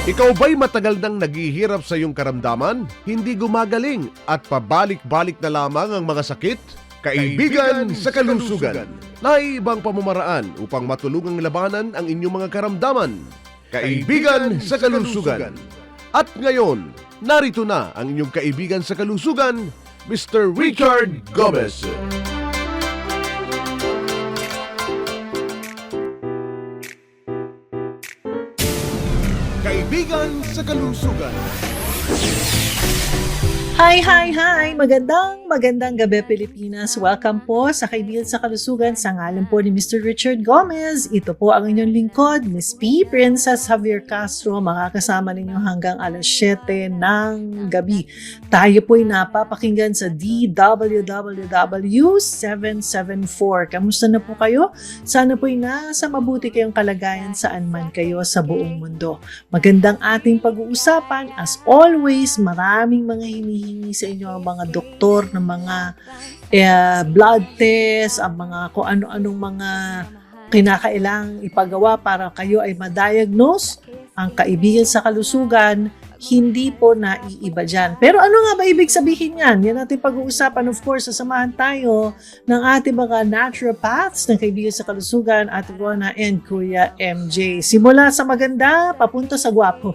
Ikaw ba'y matagal nang naghihirap sa iyong karamdaman? Hindi gumagaling at pabalik-balik na lamang ang mga sakit? Kaibigan sa kalusugan. Naibang pamamaraan upang matulungang labanan ang inyong mga karamdaman. Kaibigan sa kalusugan. At ngayon, narito na ang inyong kaibigan sa kalusugan, Mr. Richard Gomez. Kaibigan sa kalusugan. Hi! Magandang gabi Pilipinas. Welcome po sa Kaibigan sa Kalusugan sa ngalan po ni Mr. Richard Gomez. Ito po ang inyong lingkod, Miss P. Princess Javier Castro. Makakasama ninyo hanggang alas 7 ng gabi. Tayo po'y napapakinggan sa DWWW774. Kamusta na po kayo? Sana po'y nasa mabuti kayong kalagayan saan man kayo sa buong mundo. Magandang ating pag-uusapan. As always, maraming mga hinihingi sa inyo ang mga doktor ng mga blood test, ang mga kung ano-anong mga kinakailangang ipagawa para kayo ay ma-diagnose. Ang kaibigan sa kalusugan, hindi po naiiba dyan. Pero ano nga ba ibig sabihin yan? Yan natin pag-uusapan. Of course, sasamahan tayo ng ating mga naturopaths ng kaibigan sa kalusugan, Ate Rona and Kuya MJ. Simula sa maganda, papunta sa gwapo.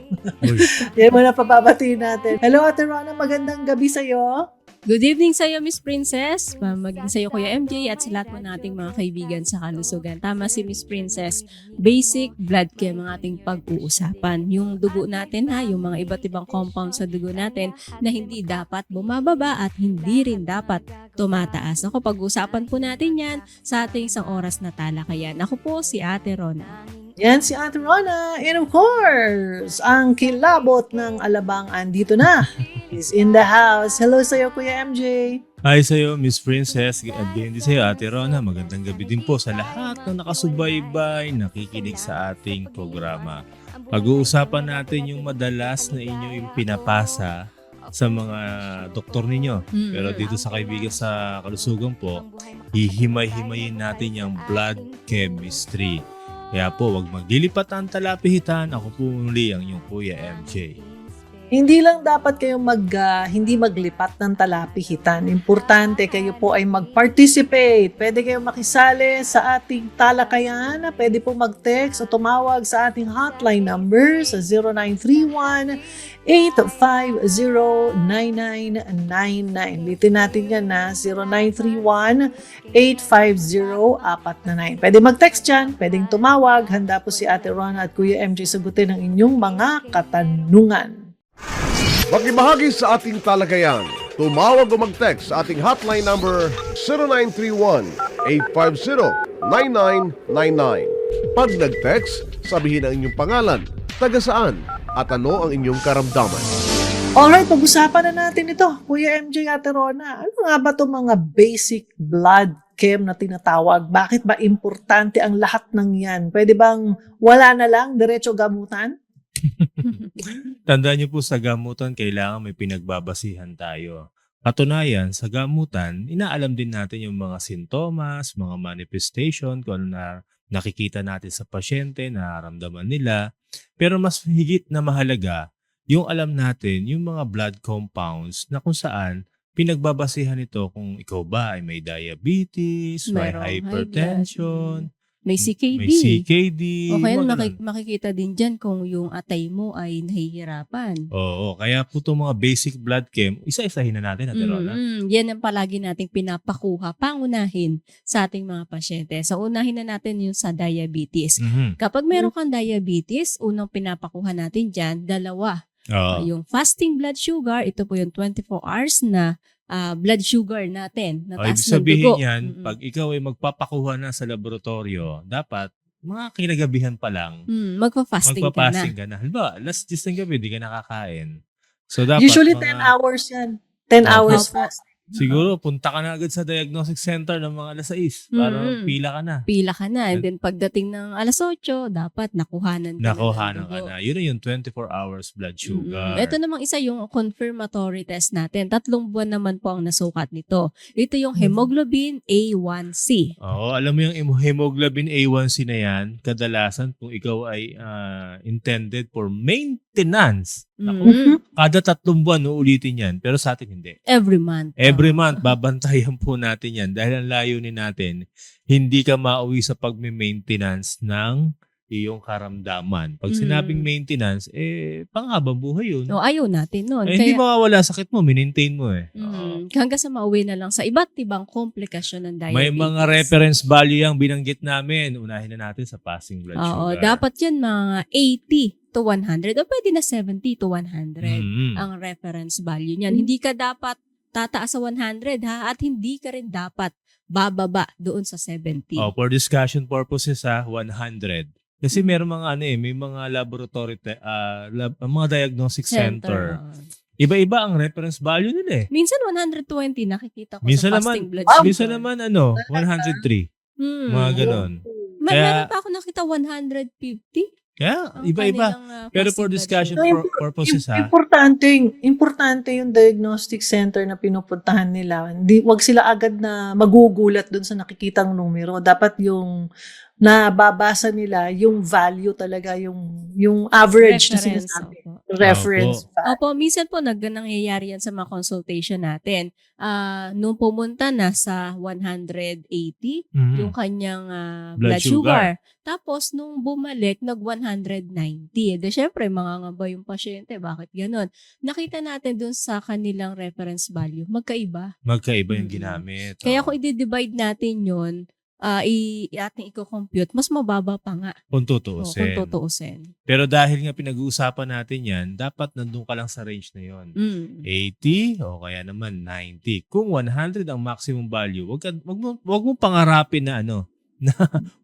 Yan muna papabatiin natin. Hello Ate Rona, magandang gabi sa'yo. Good evening sa iyo, Miss Princess. Maging sa iyo, Kuya MJ, at sa lahat po nating mga kaibigan sa kalusugan. Tama si Miss Princess. Basic blood chem ang ating pag-uusapan. Yung dugo natin yung mga iba't ibang compound sa dugo natin na hindi dapat bumababa at hindi rin dapat tumataas. Ako, pag-uusapan po natin yan sa ating isang oras na talakayan. Ako po si Ate Rona. Yan si Ate Rona. And of course, ang kilabot ng Alabang andito na. Is in the house. Hello sa'yo, Kuya MJ. Hi sa'yo, Miss Princess. At din sa'yo, Ate Rona. Magandang gabi din po sa lahat na nakasubaybay, nakikinig sa ating programa. Pag-uusapan natin yung madalas na inyo yung pinapasa sa mga doktor ninyo. Pero dito sa kaibigan sa kalusugan po, hihimay-himayin natin yung blood chemistry. Kaya po, wag maglilipat ang talapihitan. Ako po muli ang inyong Kuya MJ. Hindi lang dapat kayo hindi maglipat ng talapihitan. Importante kayo po ay mag-participate. Pwede kayo makisali sa ating talakayan. Pwede po mag-text o tumawag sa ating hotline number sa 0931-850-9999. Litin natin yan na 0931-850-499. Pwede mag-text dyan, pwedeng tumawag. Handa po si Ate Rona at Kuya MJ sagutin ang inyong mga katanungan. Makibahagi sa ating talakayan. Tumawag o mag-text sa ating hotline number 0931-850-9999. Pag nag-text, sabihin ang inyong pangalan, taga saan, at ano ang inyong karamdaman. Alright, pag-usapan na natin ito. Kuya MJ, Ate Rona, ano nga ba itong mga basic blood chem na tinatawag? Bakit ba importante ang lahat ng yan? Pwede bang wala na lang, diretso gamutan? Tandaan niyo po sa gamutan, kailangan may pinagbabasihan tayo. Katunayan, sa gamutan, inaalam din natin yung mga sintomas, mga manifestation, kung ano na nakikita natin sa pasyente, nararamdaman nila. Pero mas higit na mahalaga, yung alam natin yung mga blood compounds na kung saan pinagbabasihan ito kung ikaw ba ay may diabetes, may Mayroong hypertension, May CKD. may CKD. O kaya mga ganun. makikita din dyan kung yung atay mo ay nahihirapan. Oo, kaya po itong mga basic blood chem, isa-isahin na natin, Ate Rona. Yan ang palagi nating pinapakuha, pangunahin sa ating mga pasyente. So, unahin na natin yung sa diabetes. Kapag meron kang diabetes, unang pinapakuha natin dyan, dalawa. Oo. Yung fasting blood sugar, ito po yung 24 hours na blood sugar natin, na Ibig taas ng sabihin dugo. yan, pag ikaw ay magpapakuha na sa laboratorio, dapat mga kinagabihan pa lang, Magpa-fasting ka na. magpapasing ka na. Halimbawa, last 10 ng gabi, di ka nakakain. So, dapat Usually mga 10 hours yan. 10 hours Opo. fasting. Siguro, punta ka na agad sa diagnostic center ng mga alas 6 para Mm. pila ka na. Pila ka na. And then pagdating ng alas 8, dapat nakuhanan ka na ng Nakuhanan ka dugo. na. Yun na yung 24 hours blood sugar. Ito namang isa yung confirmatory test natin. 3 buwan naman po ang nasukat nito. Ito yung hemoglobin A1C. Oo, alam mo yung hemoglobin A1C na yan, kadalasan kung ikaw ay intended for maintenance. Naku, Mm. kada 3 buwan uulitin yan, pero sa atin hindi. Every month. Every month, babantayan po natin yan dahil ang layunin natin, hindi ka mauwi sa pagme-maintenance ng iyong karamdaman. Pag sinabing maintenance, panghabang buhay yun. No, ayaw natin nun. Hindi mawawala sakit mo, maintain mo eh. Oo. Hanggang sa mauwi na lang sa iba't ibang komplikasyon ng diabetes. May mga reference value yung binanggit namin. Unahin na natin sa fasting blood Oo, sugar. dapat yan mga 80 to 100 o pwede na 70 to 100 Mhm. ang reference value niyan. Hindi ka dapat tataas sa 100 ha, at hindi ka rin dapat bababa doon sa 70. Oh, for discussion purposes 100. Kasi meron mga may mga laboratory mga diagnostic center. Oo. Iba-iba ang reference value nila eh. Minsan 120 nakikita ko Minsan sa naman, fasting blood sugar. minsan naman 103. Mga ganon. Meron pa ako nakita 150. Kaya Ang iba-iba. kanilang, Pero fasting for blood discussion sugar. purposes Importante yung diagnostic center na pinupuntahan nila. Wag sila agad na magugulat dun sa nakikitang numero. Dapat yung nababasa nila yung value talaga, yung average na Reference, sinasabi. opo. Reference value. Opo, minsan po nangyayari yan sa mga consultation natin. Nung pumunta na sa 180, yung kanyang blood sugar. Tapos, nung bumalik, nag-190. De, syempre, mangangamba yung pasyente. Bakit ganon? Nakita natin dun sa kanilang reference value, magkaiba. Magkaiba yung Mm. ginamit. Kaya Oo. kung i-divide natin yun, ating i-compute, mas mababa pa nga. Kung Kung tutuusin. tutuusin. Pero dahil nga pinag-uusapan natin yan, dapat nandun ka lang sa range na yon. 80 o kaya naman 90. Kung 100 ang maximum value, wag mo pangarapin na na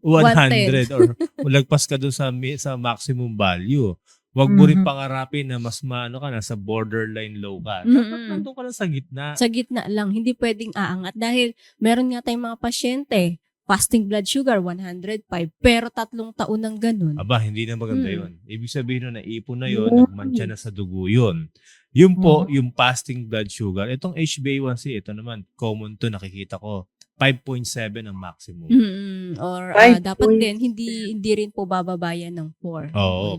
100 or lagpas ka dun sa maximum value. Wag mo rin pangarapin na mas ka nasa borderline low ka. Dapat nandun ka lang sa gitna. Sa gitna lang, hindi pwedeng aangat dahil meron nga tayong mga pasyente, fasting blood sugar 105, pero 3 taon ng ganun. Aba, hindi na maganda yun. Ibig sabihin nun, naipon na yun, Mm. nagmantsa na sa dugo yun. Yun po, yung fasting blood sugar. Itong HbA1c, ito naman, common to, nakikita ko. 5.7 ang maximum. Or 5 dapat point- din, hindi rin po bababayan ng 4. Oo,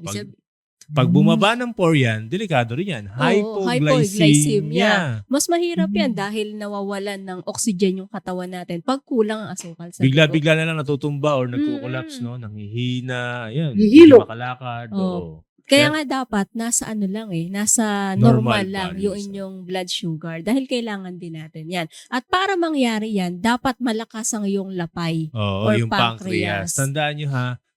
pag bumaba ng 4 yan, delikado rin yan. Hypoglycemia. Mas mahirap yan dahil nawawalan ng oxygen yung katawan natin pag kulang ang asukal sa dugo. Bigla-bigla na lang natutumba or nagko-collapse, no? Nanghihina, ayan. Hihilo. Hindi makalakad. Oo. Oo. Kaya nga dapat nasa nasa Normal normal lang values. yung inyong blood sugar dahil kailangan din natin yan. At para mangyari yan, dapat malakas ang iyong lapay. Oo, Or yung pancreas. pancreas. Tandaan nyo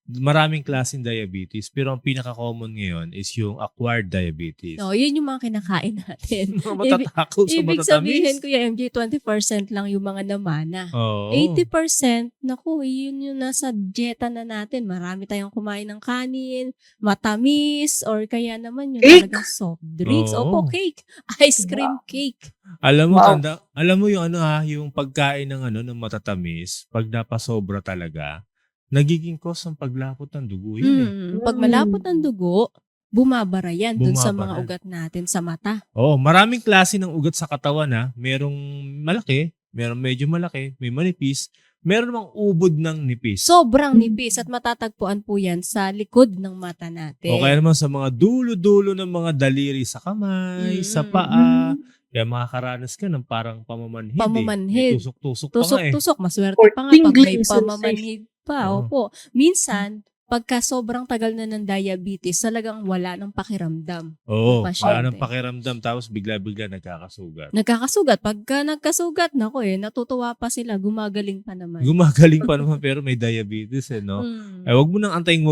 maraming klaseng diabetes, pero ang pinaka-common ngayon is yung acquired diabetes. No, yun yung mga kinakain natin. Mga matatakaw sa Ibig sabihin, matatamis. Kuya MJ, 20% lang yung mga namana. Oo. 80%, naku, yun yung nasa dieta na natin. Marami tayong kumain ng kanin, matamis, or kaya naman yung Cake. talagang soft drinks. Oo. Opo, cake. Ice cream cake. Alam mo, Wow. alam mo yung yung pagkain ng ng matatamis, pag napasobra talaga, nagiging cause ng paglapot ng dugo yun eh. Pag malapot ang dugo, bumabara yan dun sa mga Bumabara. ugat natin sa mata. Oo, maraming klase ng ugat sa katawan Merong malaki, merong medyo malaki, may manipis, meron namang ubod ng nipis. Sobrang nipis at matatagpuan po yan sa likod ng mata natin. O kaya naman sa mga dulo-dulo ng mga daliri sa kamay, sa paa. Kaya makakaranas ka ng parang pamamanhid. May Pamamanhid. tusok-tusok pa nga eh. Tusok-tusok, maswerte Or pa nga pag may tingling pamamanhid pa. Oo. Opo. Minsan, pagka sobrang tagal na ng diabetes, talagang wala ng pakiramdam. Oo, pasyente. wala ng pakiramdam tapos bigla-bigla nagkakasugat. Nagkakasugat. Pagka nagkasugat, nako natutuwa pa sila, gumagaling pa naman. Gumagaling pa naman pero may diabetes no? Mm. Ay, wag mo nang antayin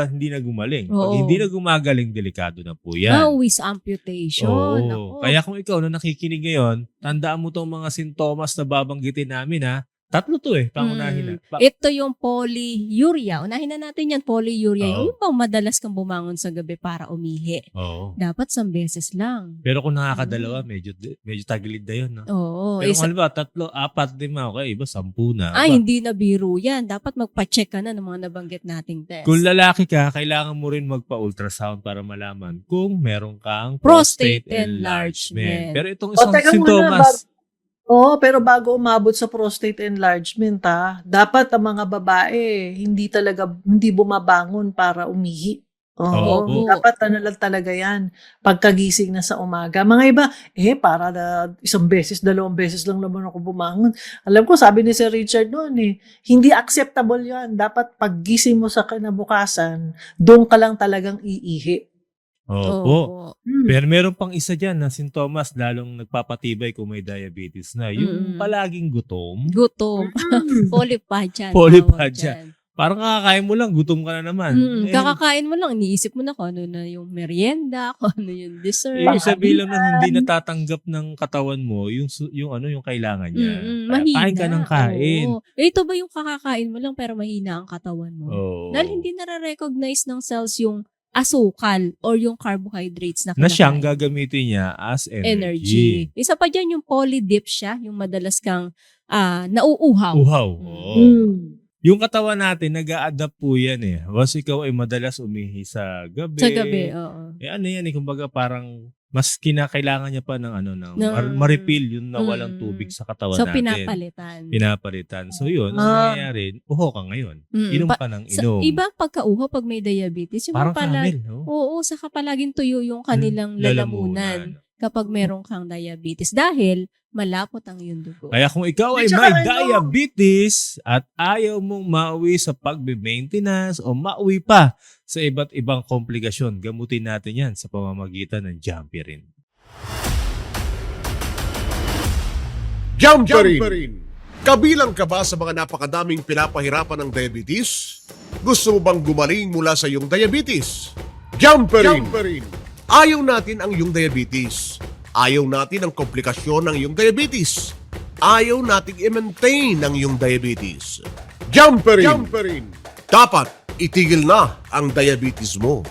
hindi na gumaling. Pag Oo. hindi na gumagaling, delikado na po yan. Always amputation. Oo. Nako. Kaya kung ikaw na nakikinig ngayon, tandaan mo tong mga sintomas na babanggitin namin Tatlo to pangunahin na. Ito yung polyuria. Unahin na natin yan, polyuria. Oo. Yung bang madalas kang bumangon sa gabi para umihi. Oo. Dapat 1 beses lang. Pero kung nakakadalawa, medyo tagilid na yun, no? Oo. Pero kung halimbawa, 3, 4, 5, okay, iba 10 na. Hindi na biro yan. Dapat magpa-check ka na ng mga nabanggit nating test. Kung lalaki ka, kailangan mo rin magpa-ultrasound para malaman kung meron kang Prostate prostate enlargement. enlargement. Pero itong O, isang teka muna, sintomas, Pero bago umabot sa prostate enlargement, dapat ang mga babae hindi bumabangon para umihi. Oo, Oo. dapat lang talaga yan. Pagkagising na sa umaga. Mga iba, para 1 beses, 2 beses lang naman ako bumangon. Alam ko, sabi ni Sir Richard noon hindi acceptable yan. Dapat paggising mo sa kinabukasan, doon ka lang talagang iihi. opo. Hmm. Pero meron pang isa dyan na sintomas lalong nagpapatibay kung may diabetes na. Yung palaging gutom. Gutom. Hmm. Polyphagia. Polyphagia. Parang kakakain mo lang, gutom ka na naman. Kakakain mo lang, iniisip mo na kung ano na yung merienda, kung ano yung dessert. Ibig sabihin lang na hindi natatanggap ng katawan mo yung kailangan niya. Kaya Mahina. kain ka ng kain. Oo. Ito ba yung kakakain mo lang pero mahina ang katawan mo? Oo. Dahil hindi nare-recognize ng cells yung asukal or yung carbohydrates na Na siyang kinakain. gagamitin niya as energy. Energy. Isa pa dyan yung polydipsia, yung madalas kang nauuhaw. Uhaw. Oo. Hmm. Yung katawan natin, nag-a-adapt po yan Once ikaw ay madalas umihi sa gabi. Sa gabi, oo. Ano yan kumbaga parang mas kinakailangan niya pa ng ma-refill yung nawalang tubig sa katawan So, natin. Pinapalitan. So yun, ang nangyayari, uho ka ngayon. Inom ka ng inom. Ibang pagkauhaw pag may diabetes, yung Parang palagi, camel, no? oo, saka palaging tuyo yung kanilang lalamunan kapag meron kang diabetes dahil malapot ang iyong dugo. Kaya kung ikaw ay may diabetes at ayaw mong mauwi sa pagbe-maintenance o mauwi pa sa iba't ibang komplikasyon, gamutin natin yan sa pamamagitan ng Jampirin. Jamperin! Kabilang ka ba sa mga napakadaming pinapahirapan ng diabetes? Gusto mo bang gumaling mula sa iyong diabetes? Jamperin! Ayaw natin ang iyong diabetes. Ayaw natin ang komplikasyon ng iyong diabetes. Ayaw nating i-maintain ang iyong diabetes. Jamperin! Dapat itigil na ang diabetes mo.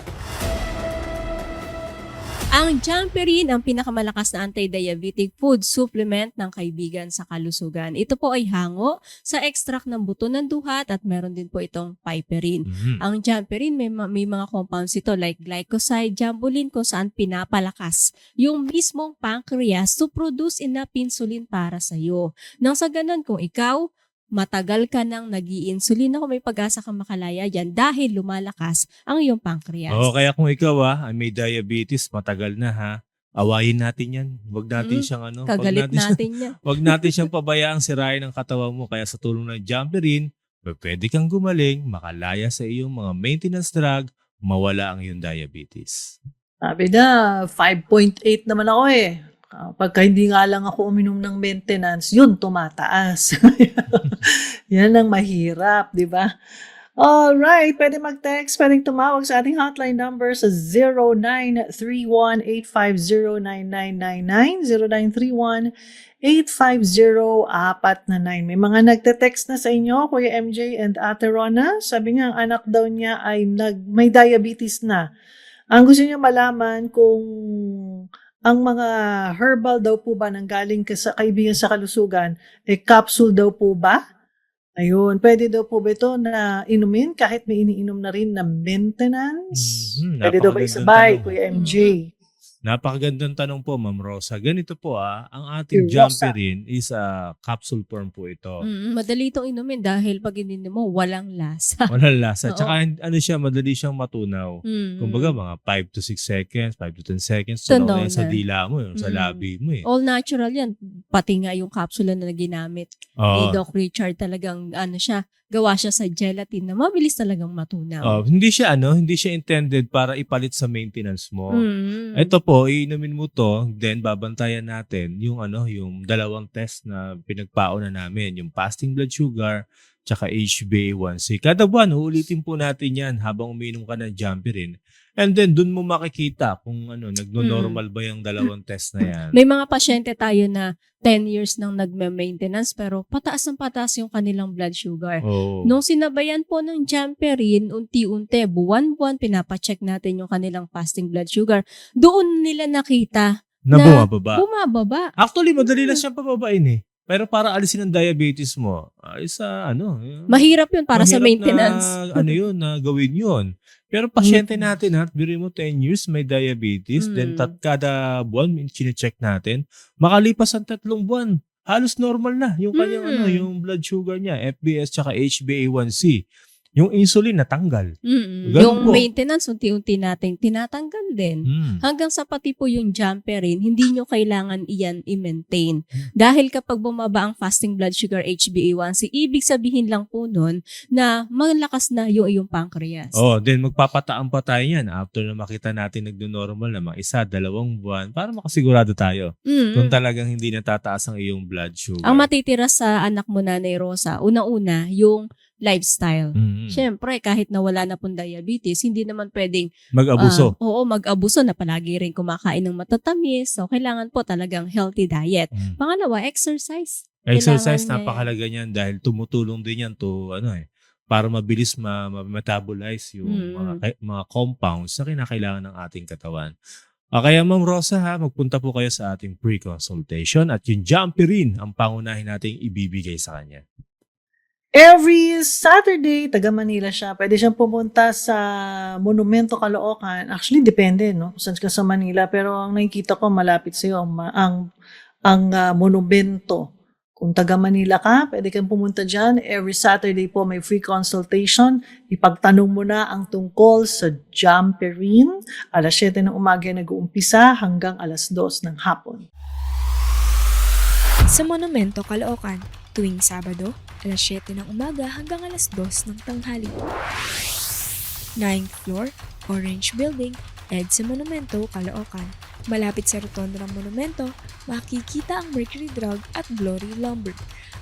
Ang Jamperin ang pinakamalakas na anti-diabetic food supplement ng kaibigan sa kalusugan. Ito po ay hango sa extract ng buto ng duhat at meron din po itong piperine. Ang Jamperin may mga compounds ito like glycoside, jambulin kung saan pinapalakas yung mismong pancreas to produce enough insulin para sa iyo. Nang sa ganun, kung ikaw matagal ka nang nag-i-insulin, ako may pag-asa kang makalaya dyan dahil lumalakas ang iyong pancreas. Kaya kung ikaw ay may diabetes, matagal na awayin natin yan. Huwag natin siyang Kagalit natin yan. Huwag natin siyang pabayaang sirain ng katawan mo. Kaya sa tulong ng Jamperin, pwede kang gumaling, makalaya sa iyong mga maintenance drug, mawala ang iyong diabetes. Sabi na, 5.8 naman ako Pagka hindi nga lang ako uminom ng maintenance, yun, tumataas. Yan ang mahirap, di ba? Alright, pwede mag-text, pwedeng tumawag sa ating hotline number sa 0931-850-9999, 0931-850-499. May mga nagte-text na sa inyo, Kuya MJ and Ate Rona. Sabi nga, ang anak daw niya ay may diabetes na. Ang gusto niya malaman kung ang mga herbal daw po ba nanggaling sa kaibigan sa kalusugan, capsule daw po ba? Ayun, pwede daw po ba ito na inumin kahit may iniinom na rin na maintenance? Pwede daw ba isabay, Kuya MJ? Napakagandang tanong po, Ma'am Rosa. Ganito po ang ating Si Rosa. Jamperin is a capsule form po ito. Madali itong inumin dahil pag ininom mo, walang lasa. Walang lasa. Oo. Tsaka madali siyang matunaw. Kumbaga mga 5 to 6 seconds, 5 to 10 seconds, Tunaw tunaw na yan sa na. dila mo, sa labi mo All natural yan. Pati nga yung capsule na ginamit ni Doc Richard talagang gawa siya sa gelatin na mabilis talagang matunaw. Hindi siya intended para ipalit sa maintenance mo. Ito po, iinumin mo to, then babantayan natin yung yung dalawang test na pinagpauna namin, yung fasting blood sugar, tsaka HbA1c. Kada buwan, uulitin po natin yan habang umiinom ka ng Jampirin. And then, dun mo makikita kung nagno-normal ba yung dalawang test na yan. May mga pasyente tayo na 10 years nang nagme-maintenance pero pataas ng pataas yung kanilang blood sugar. Oo. Nung sinabayan po ng Jampirin, unti-unti, buwan-buwan, pinapacheck natin yung kanilang fasting blood sugar. Doon nila nakita Na bumababa. bumababa. Actually, madali lang siyang pababain eh. Pero para alisin ang diabetes mo, Mahirap yun para sa mahirap maintenance. na gawin yun. Pero pasyente natin, biro mo 10 years may diabetes, then kada buwan, chinecheck natin, makalipas ang 3 buwan, halos normal na yung kanyang yung blood sugar niya, FBS tsaka HbA1c. Yung insulin natanggal. Ganun Yung po. maintenance, unti-unti nating tinatanggal din. Hanggang sa pati po yung Jampirin, hindi nyo kailangan iyan i-maintain. Dahil kapag bumaba ang fasting blood sugar HbA1c, ibig sabihin lang po nun na malakas na yung iyong pancreas. Then magpapataan pa tayo yan after na makita natin nagdo-normal na mga 1-2 buwan para makasigurado tayo kung talagang hindi natataas ang iyong blood sugar. Ang matitira sa anak mo, Nanay Rosa, una-una, yung lifestyle. Siyempre, kahit na wala na pong diabetes, hindi naman pwedeng Mag-abuso. mag-abuso na palagi rin kumakain ng matatamis. So, kailangan po talagang healthy diet. Pangalawa, exercise. Exercise, Kailangan napakalaga niyan dahil tumutulong din yan to para mabilis ma-metabolize yung mga compounds na kinakailangan ng ating katawan. Kaya Ma'am Rosa magpunta po kayo sa ating pre-consultation at yung Jampirin ang pangunahin nating ibibigay sa kanya. Every Saturday, taga Manila siya. Pwede siyang pumunta sa Monumento Caloocan. Actually, depende, no? Kung saan ka sa Manila. Pero ang nakikita ko, malapit sa'yo ang monumento. Kung taga Manila ka, pwede kang pumunta dyan. Every Saturday po may free consultation. Ipagtanong mo na ang tungkol sa Jampirin. 7:00 ng umaga nag-uumpisa hanggang 2:00 ng hapon. Sa Monumento Caloocan, tuwing Sabado, 7:00 ng umaga hanggang 2:00 ng tanghali. 9th floor, Orange Building, EDSA Monumento, Caloocan. Malapit sa rotonda ng monumento, makikita ang Mercury Drug at Glory Lumber.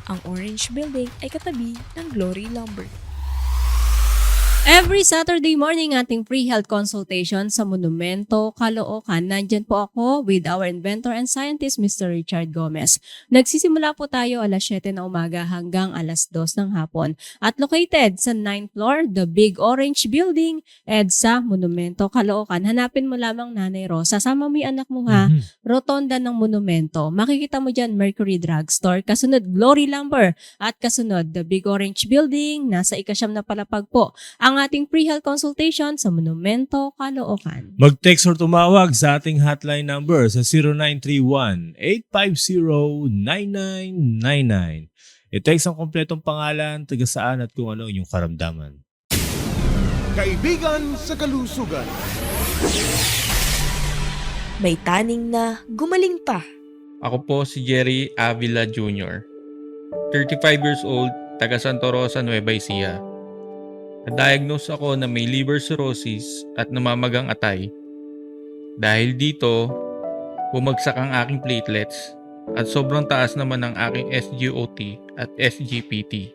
Ang Orange Building ay katabi ng Glory Lumber. Every Saturday morning, ating free health consultation sa Monumento, Caloocan. Nandyan po ako with our inventor and scientist, Mr. Richard Gomez. Nagsisimula po tayo 7:00 ng umaga hanggang 2:00 ng hapon. At located sa 9th floor, the Big Orange Building, EDSA Monumento, Caloocan. Hanapin mo lamang Nanay Rosa. Sama mo yung anak mo Rotonda ng Monumento. Makikita mo dyan Mercury Drugstore. Kasunod, Glory Lumber. At kasunod, the Big Orange Building. Nasa 9 na palapag po. Ang ating free health consultation sa Monumento, Caloocan. Mag-text or tumawag sa ating hotline number sa 0931-850-9999. I-text ang kompletong pangalan, taga saan at kung ano yung karamdaman. Kaibigan sa kalusugan. May taning na gumaling pa. Ako po si Jerry Avila Jr. 35 years old, taga Santa Rosa, Nueva Ecija. Na-diagnose ako na may liver cirrhosis at namamagang atay. Dahil dito, bumagsak ang aking platelets at sobrang taas naman ang aking SGOT at SGPT.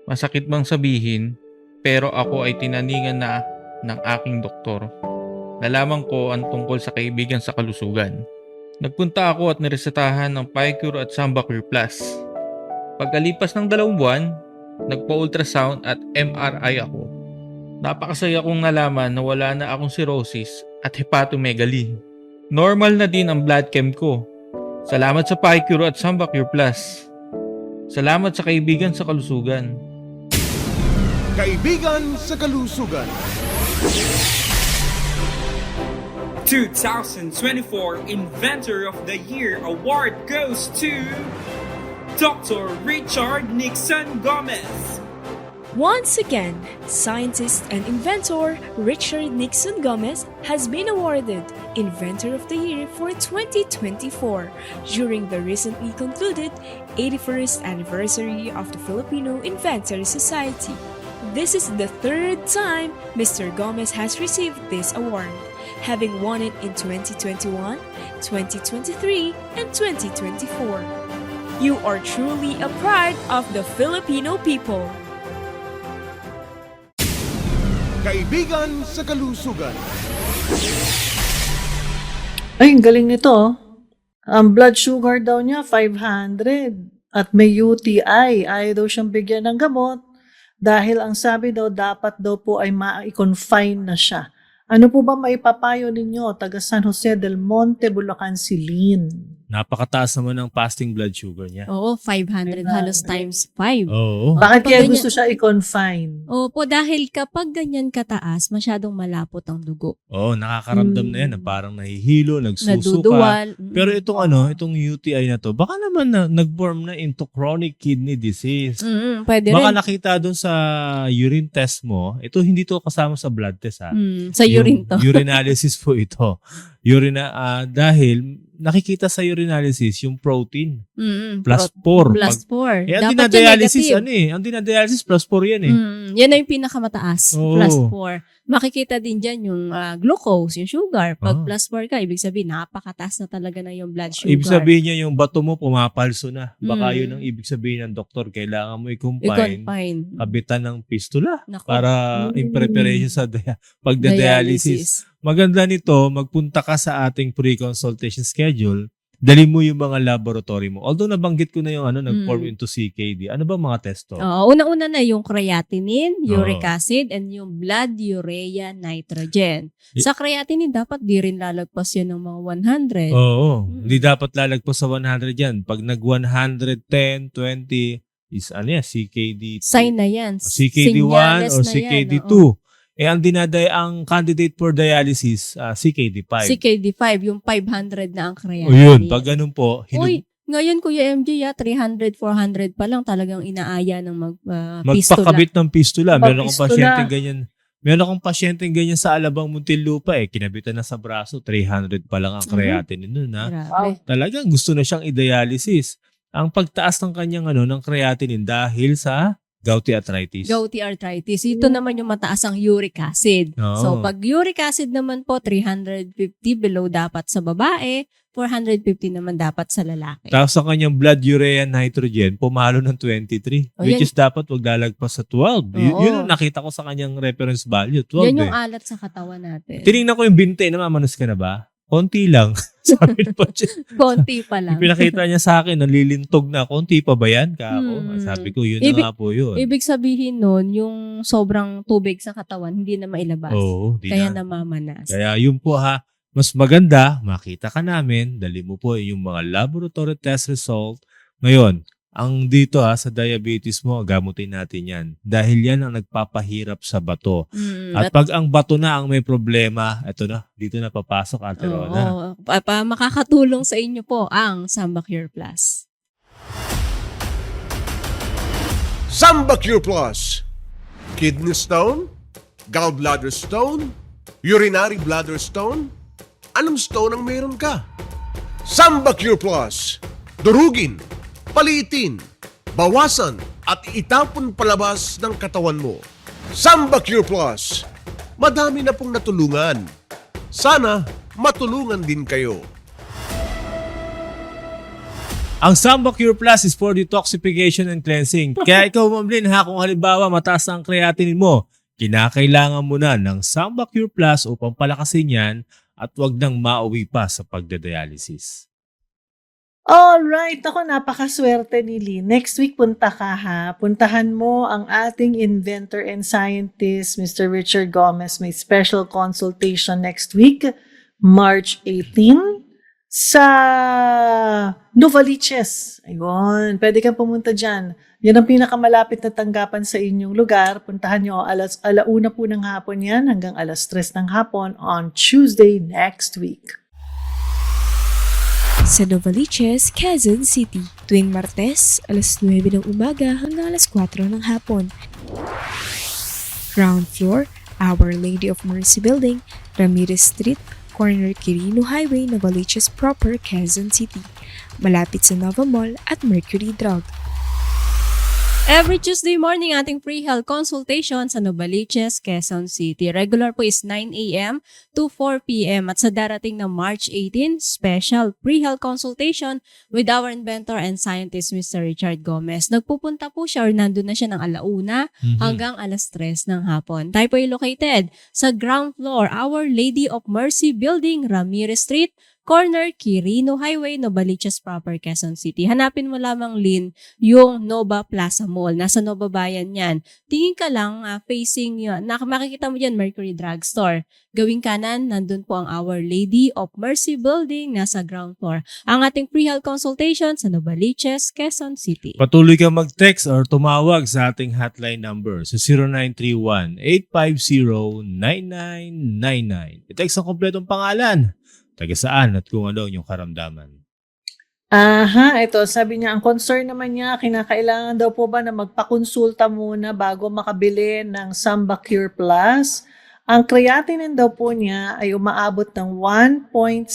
Masakit bang sabihin, pero ako ay tinaningan na ng aking doktor. Nalaman ko ang tungkol sa kaibigan sa kalusugan. Nagpunta ako at niresetahan ng Picure at Sambacure Plus. Pagkalipas ng 2 buwan, nagpa-ultrasound at MRI ako. Napakasaya kong nalaman na wala na akong cirrhosis at hepatomegaly. Normal na din ang blood chem ko. Salamat sa Picure at Sambacure Plus. Salamat sa kaibigan sa kalusugan. Kaibigan sa kalusugan. 2024 Inventor of the Year Award goes to Dr. Richard Nixon Gomez. Once again, scientist and inventor Richard Nixon Gomez has been awarded Inventor of the Year for 2024 during the recently concluded 81st anniversary of the Filipino Inventor Society. This is the 3rd time Mr. Gomez has received this award, having won it in 2021, 2023, and 2024. You are truly a pride of the Filipino people. Kaibigan sa kalusugan. Ay, ang galing nito. Oh. Ang blood sugar daw niya, 500. At may UTI. Ayaw daw siyang bigyan ng gamot dahil ang sabi daw, dapat daw po ay ma-confine na siya. Ano po ba maipapayo ninyo, taga San Jose del Monte, Bulacan, Silin? Napakataas naman ng fasting blood sugar niya. Oo, 500 halos times 5. Oo. Bakit Pag kaya ganyan- gusto siya i-confine? Opo, dahil kapag ganyan kataas, masyadong malapot ang dugo. Oo, nakakaramdam na yan na parang nahihilo, nagsusuka. Naduduwal. Pero itong UTI na to, baka naman na nag-form na into chronic kidney disease. Pwede Baka rin. nakita doon sa urine test mo, ito hindi to kasama sa blood test ha. Sa urine to. Urinalysis po ito. Dahil nakikita sa urinalysis yung protein plus 4. Plus 4. Ang Dapat dinadialysis yung negative. Ang dinadialysis plus 4 yan eh. Yan na yung pinakamataas. Oo. Plus 4. Makikita din dyan yung glucose, yung sugar. Pag Ah. plus 4 ka, ibig sabihin, napakataas na talaga na yung blood sugar. Ibig sabihin niya yung bato mo pumapalso na. Baka Mm. yun ang ibig sabihin ng doktor. Kailangan mo i-confine, I-confine. kabitan ng pistula Nako. para in preparation sa pagda-dialysis. Maganda nito, magpunta ka sa ating pre-consultation schedule. Dali mo yung mga laboratory mo. Although nabanggit ko na yung nag-form into CKD. Ano ba mga testo? Una-una na yung creatinine, uric Oo. acid, and yung blood urea nitrogen. Y- Sa creatinine, dapat di rin lalagpas yan ng mga 100. Oo. Mm. Hindi dapat lalagpas sa 100 yan. Pag nag-110, 20 is CKD. Sign na yan. CKD1 Senyales or na yan, CKD2. oo. Ang candidate for dialysis, CKD5. CKD5, yung 500 na ang O creatinine. yun, pag ganun po, Uy, ngayon Kuya MJ, 300, 400 pa lang talagang inaaya ng pistula. magpakabit ng pistula. Meron akong Pistula. pasyenteng ganyan. Meron akong pasyenteng ganyan sa Alabang Muntinlupa kinabitan na sa braso, 300 pa lang ang creatinine nun ha. Grabe. Talagang gusto na siyang i-dialysis. Ang pagtaas ng kanyang ng creatinine dahil sa gouty arthritis. Gouty arthritis. Ito naman yung mataas ang uric acid. Oo. So, pag uric acid naman po, 350 below dapat sa babae, 450 naman dapat sa lalaki. Tapos sa kanyang blood urea nitrogen, pumalo ng 23. O, Which yan. is dapat wag lalagpas sa 12. Oo. Yun ang nakita ko sa kanyang reference value, 12 Yan yung eh. alat sa katawan natin. Tinignan ko yung binte, namamanas ka na ba? Konti lang. Sabi ng pasyente. Konti pa lang. Yung pinakita niya sa akin, nalilintog na. Konti pa ba yan? Kako? Sabi ko, yun na nga po yun. Ibig sabihin nun, yung sobrang tubig sa katawan, hindi na mailabas. Oo, di Kaya na. namamanas. Kaya yun po ha, mas maganda, makita ka namin, dali mo po yung mga laboratory test result. Ngayon, ang dito sa diabetes mo, gamutin natin yan. Dahil yan ang nagpapahirap sa bato. At pag ang bato na ang may problema, eto na, dito na papasok, Ate Rona. Makakatulong sa inyo po ang Samba Cure Plus. Samba Cure Plus. Kidney stone, gallbladder stone, urinary bladder stone. Anong stone ang meron ka? Samba Cure Plus. Durugin, paliitin, bawasan at itapon palabas ng katawan mo. Samba Cure Plus. Madami na pong natulungan. Sana matulungan din kayo. Ang Samba Cure Plus is for detoxification and cleansing. Kaya ikaw, Ma'am Lynn, kung halimbawa mataas ang creatinine mo, kinakailangan mo na ng Samba Cure Plus upang palakasin yan at wag nang mauwi pa sa pagdadialysis. Alright, ako napakaswerte ni Lee. Next week punta ka ha. Puntahan mo ang ating inventor and scientist, Mr. Richard Gomez. May special consultation next week, March 18, sa Novaliches. Ayun, pwede kang pumunta dyan. Yan ang pinakamalapit na tanggapan sa inyong lugar. Puntahan nyo, alauna po ng hapon yan hanggang 3:00 ng hapon on Tuesday next week. Sa Novaliches, Quezon City, tuwing Martes, 9 ng umaga hanggang 4 ng hapon. Ground floor, Our Lady of Mercy Building, Ramirez Street, corner Quirino Highway, Novaliches proper, Quezon City. Malapit sa Nova Mall at Mercury Drug. Every Tuesday morning, ating free health consultation sa Novaliches, Quezon City. Regular po is 9 a.m. to 4 p.m. At sa darating na March 18, special free health consultation with our inventor and scientist, Mr. Richard Gomez. Nagpupunta po siya or nandun na siya ng 1:00 hanggang 3:00 ng hapon. Tayo po ay located sa ground floor, Our Lady of Mercy Building, Ramirez Street, corner Quirino Highway, Novaliches proper, Quezon City. Hanapin mo lamang, Lynn, yung Nova Plaza Mall. Nasa Nova Bayan yan. Tingin ka lang facing yun. Makikita mo dyan, Mercury Drugstore. Gawing kanan, nandun po ang Our Lady of Mercy Building, nasa ground floor. Ang ating free health consultation sa Novaliches, Quezon City. Patuloy ka mag-text or tumawag sa ating hotline number sa 0931-850-9999. I-text ang kompletong pangalan, taga saan at kung ano yung karamdaman. Ito, sabi niya, ang concern naman niya, kinakailangan daw po ba na magpakonsulta muna bago makabili ng Samba Cure Plus? Ang creatinine daw po niya ay umaabot ng 1.6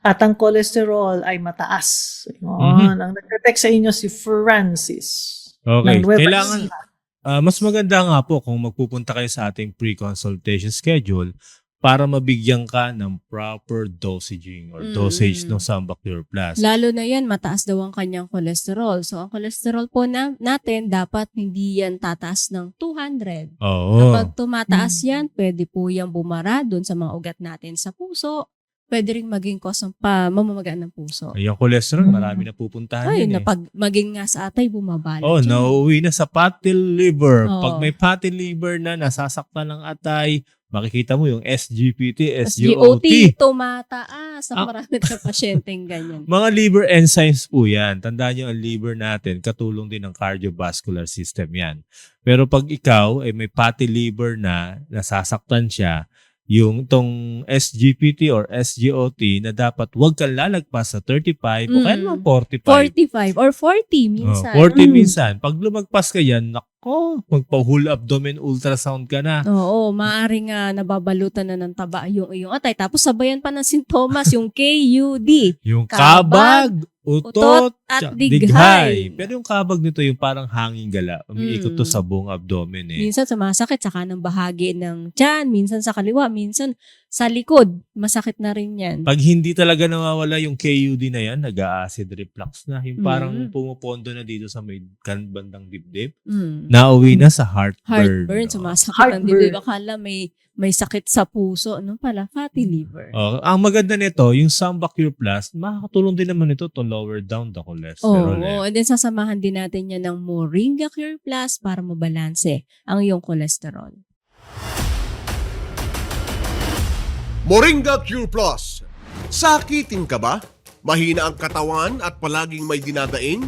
at ang cholesterol ay mataas. Yun. Ang nagte-text sa inyo si Francis. Okay, ng Nueva kailangan, Ecija. mas maganda nga po kung magpupunta kayo sa ating pre-consultation schedule para mabigyan ka ng proper dosaging or dosage ng Samba Cure Plus. Lalo na yan, mataas daw ang kanyang cholesterol. So, ang cholesterol po natin, dapat hindi yan tataas ng 200. Oo. Kapag tumataas yan, pwede po yung bumara dun sa mga ugat natin sa puso. Pwede rin maging cause ng mamamagaan ng puso. Ay, yung cholesterol, marami na pupuntahan Ay, yan na pag maging nga sa atay, bumabalik. Oh, yan. nauuwi na sa fatty liver. Oo. Pag may fatty liver na, nasasaktan ng atay, makikita mo yung SGPT, SGOT, SGOT. tumataas. Ang marami na pasyenteng ganyan. Mga liver enzymes po yan. Tandaan nyo, ang liver natin, katulong din ng cardiovascular system yan. Pero pag ikaw ay may fatty liver na, nasasaktan siya, yung tong SGPT or SGOT na dapat huwag kang lalagpas sa 35 o kaya naman 45. 45 or 40 minsan. 40 minsan. Pag lumagpas ka yan, nako, magpa-whole abdomen ultrasound ka na. Oo, maaaring nababalutan na ng taba yung iyong atay. Tapos sabayan pa ng sintomas, yung KUD. Yung Kabag, kabag, utot, at tsaka dighay. Pero yung kabag nito yung parang hanging gala. Umiikot to sa buong abdomen eh. Minsan sumasakit sa kanang bahagi ng tiyan, minsan sa kaliwa, minsan sa likod. Masakit na rin yan. Pag hindi talaga nawawala yung KUD na yan, nag-acid reflux na. Yung parang pumupondo na dito sa may bandang dibdib. Nauwi na sa heartburn. Heartburn, no? sumasakit ang dibdib. Akala may sakit sa puso. Ano pala? Fatty liver. Ang maganda nito, yung Samba Cure Plus, makakatulong din naman ito to lower down the cholesterol. And then sasamahan din natin yan ng Moringa Cure Plus para mabalanse ang iyong cholesterol. Moringa Cure Plus. Sakitin ka ba? Mahina ang katawan at palaging may dinadaing?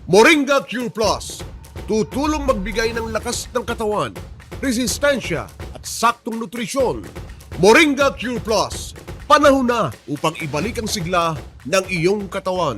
Moringa Cure Plus. Tutulong magbigay ng lakas ng katawan, resistensya at saktong nutrisyon. Moringa Cure Plus. Panahon na upang ibalik ang sigla ng iyong katawan.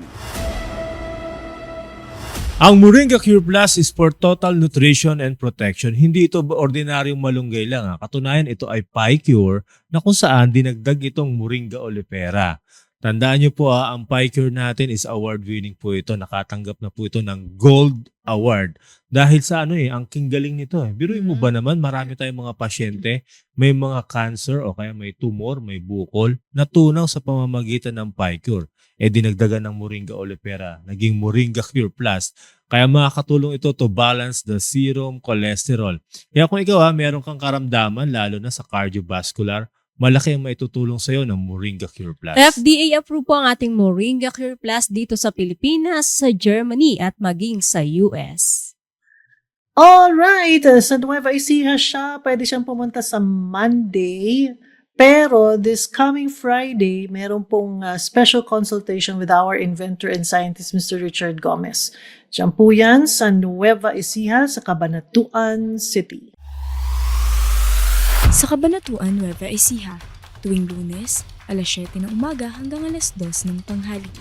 Ang Moringa Cure Plus is for total nutrition and protection. Hindi ito ordinaryong malunggay lang. Katunayan, ito ay pie cure na kung saan dinagdag itong Moringa oleifera. Tandaan niyo po ang pie cure natin is award-winning po ito. Nakatanggap na po ito ng Gold Award. Dahil sa ang kinggaling nito. Biruin mo ba naman, marami tayong mga pasyente, may mga cancer o kaya may tumor, may bukol, natunaw sa pamamagitan ng pie cure. Dinagdagan ng Moringa oleifera, naging Moringa Cure Plus. Kaya makakatulong ito to balance the serum cholesterol. Kaya kung ikaw meron kang karamdaman, lalo na sa cardiovascular, malaki ang maitutulong sa iyo ng Moringa Cure Plus. FDA approved po ang ating Moringa Cure Plus dito sa Pilipinas, sa Germany at maging sa US. Alright, sa Nueva Ecija siya, pwede siyang pumunta sa Monday. Pero this coming Friday, meron pong special consultation with our inventor and scientist, Mr. Richard Gomez. Diyan po yan sa Nueva Ecija sa Cabanatuan City. Sa Cabanatuan, Nueva Ecija, tuwing Lunes, alas 7 ng umaga hanggang alas 2 ng tanghali.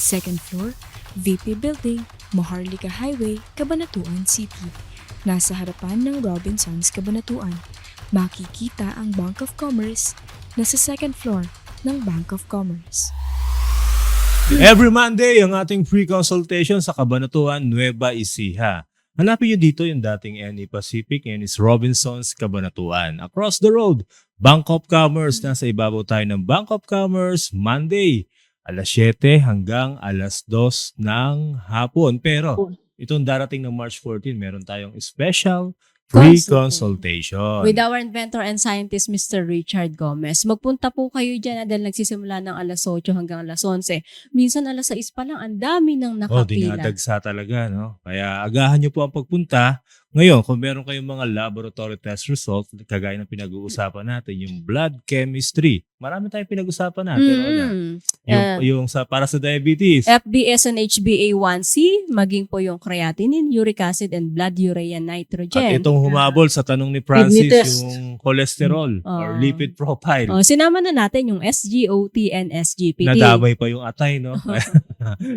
Second floor, VP Building, Maharlika Highway, Cabanatuan City. Nasa harapan ng Robinsons, Cabanatuan. Makikita ang Bank of Commerce na sa second floor ng Bank of Commerce. Every Monday, ang ating free consultation sa Cabanatuan, Nueva Ecija. Hanapin nyo dito yung dating NE Pacific and it's Robinson's Cabanatuan. Across the road, Bank of Commerce. Nasa ibabaw tayo ng Bank of Commerce, Monday, alas 7 hanggang alas 2 ng hapon. Pero itong darating ng March 14, meron tayong special free consultation. With our inventor and scientist, Mr. Richard Gomez. Magpunta po kayo dyan dahil nagsisimula ng alas 8 hanggang alas 11. Minsan alas 6 pa lang, ang dami ng nakapila. Dinadagsa talaga, no? Kaya agahan nyo po ang pagpunta. Ngayon, kung meron kayong mga laboratory test result, kagaya ng pinag-uusapan natin, yung blood chemistry. Marami tayong pinag-usapan natin. Yung para sa diabetes. FBS and HbA1c, maging po yung creatinine, uric acid, and blood urea nitrogen. At itong humabol sa tanong ni Francis, Kidney test. yung cholesterol or lipid profile. Sinama na natin yung SGOT and SGPT. Nadamay pa yung atay, no?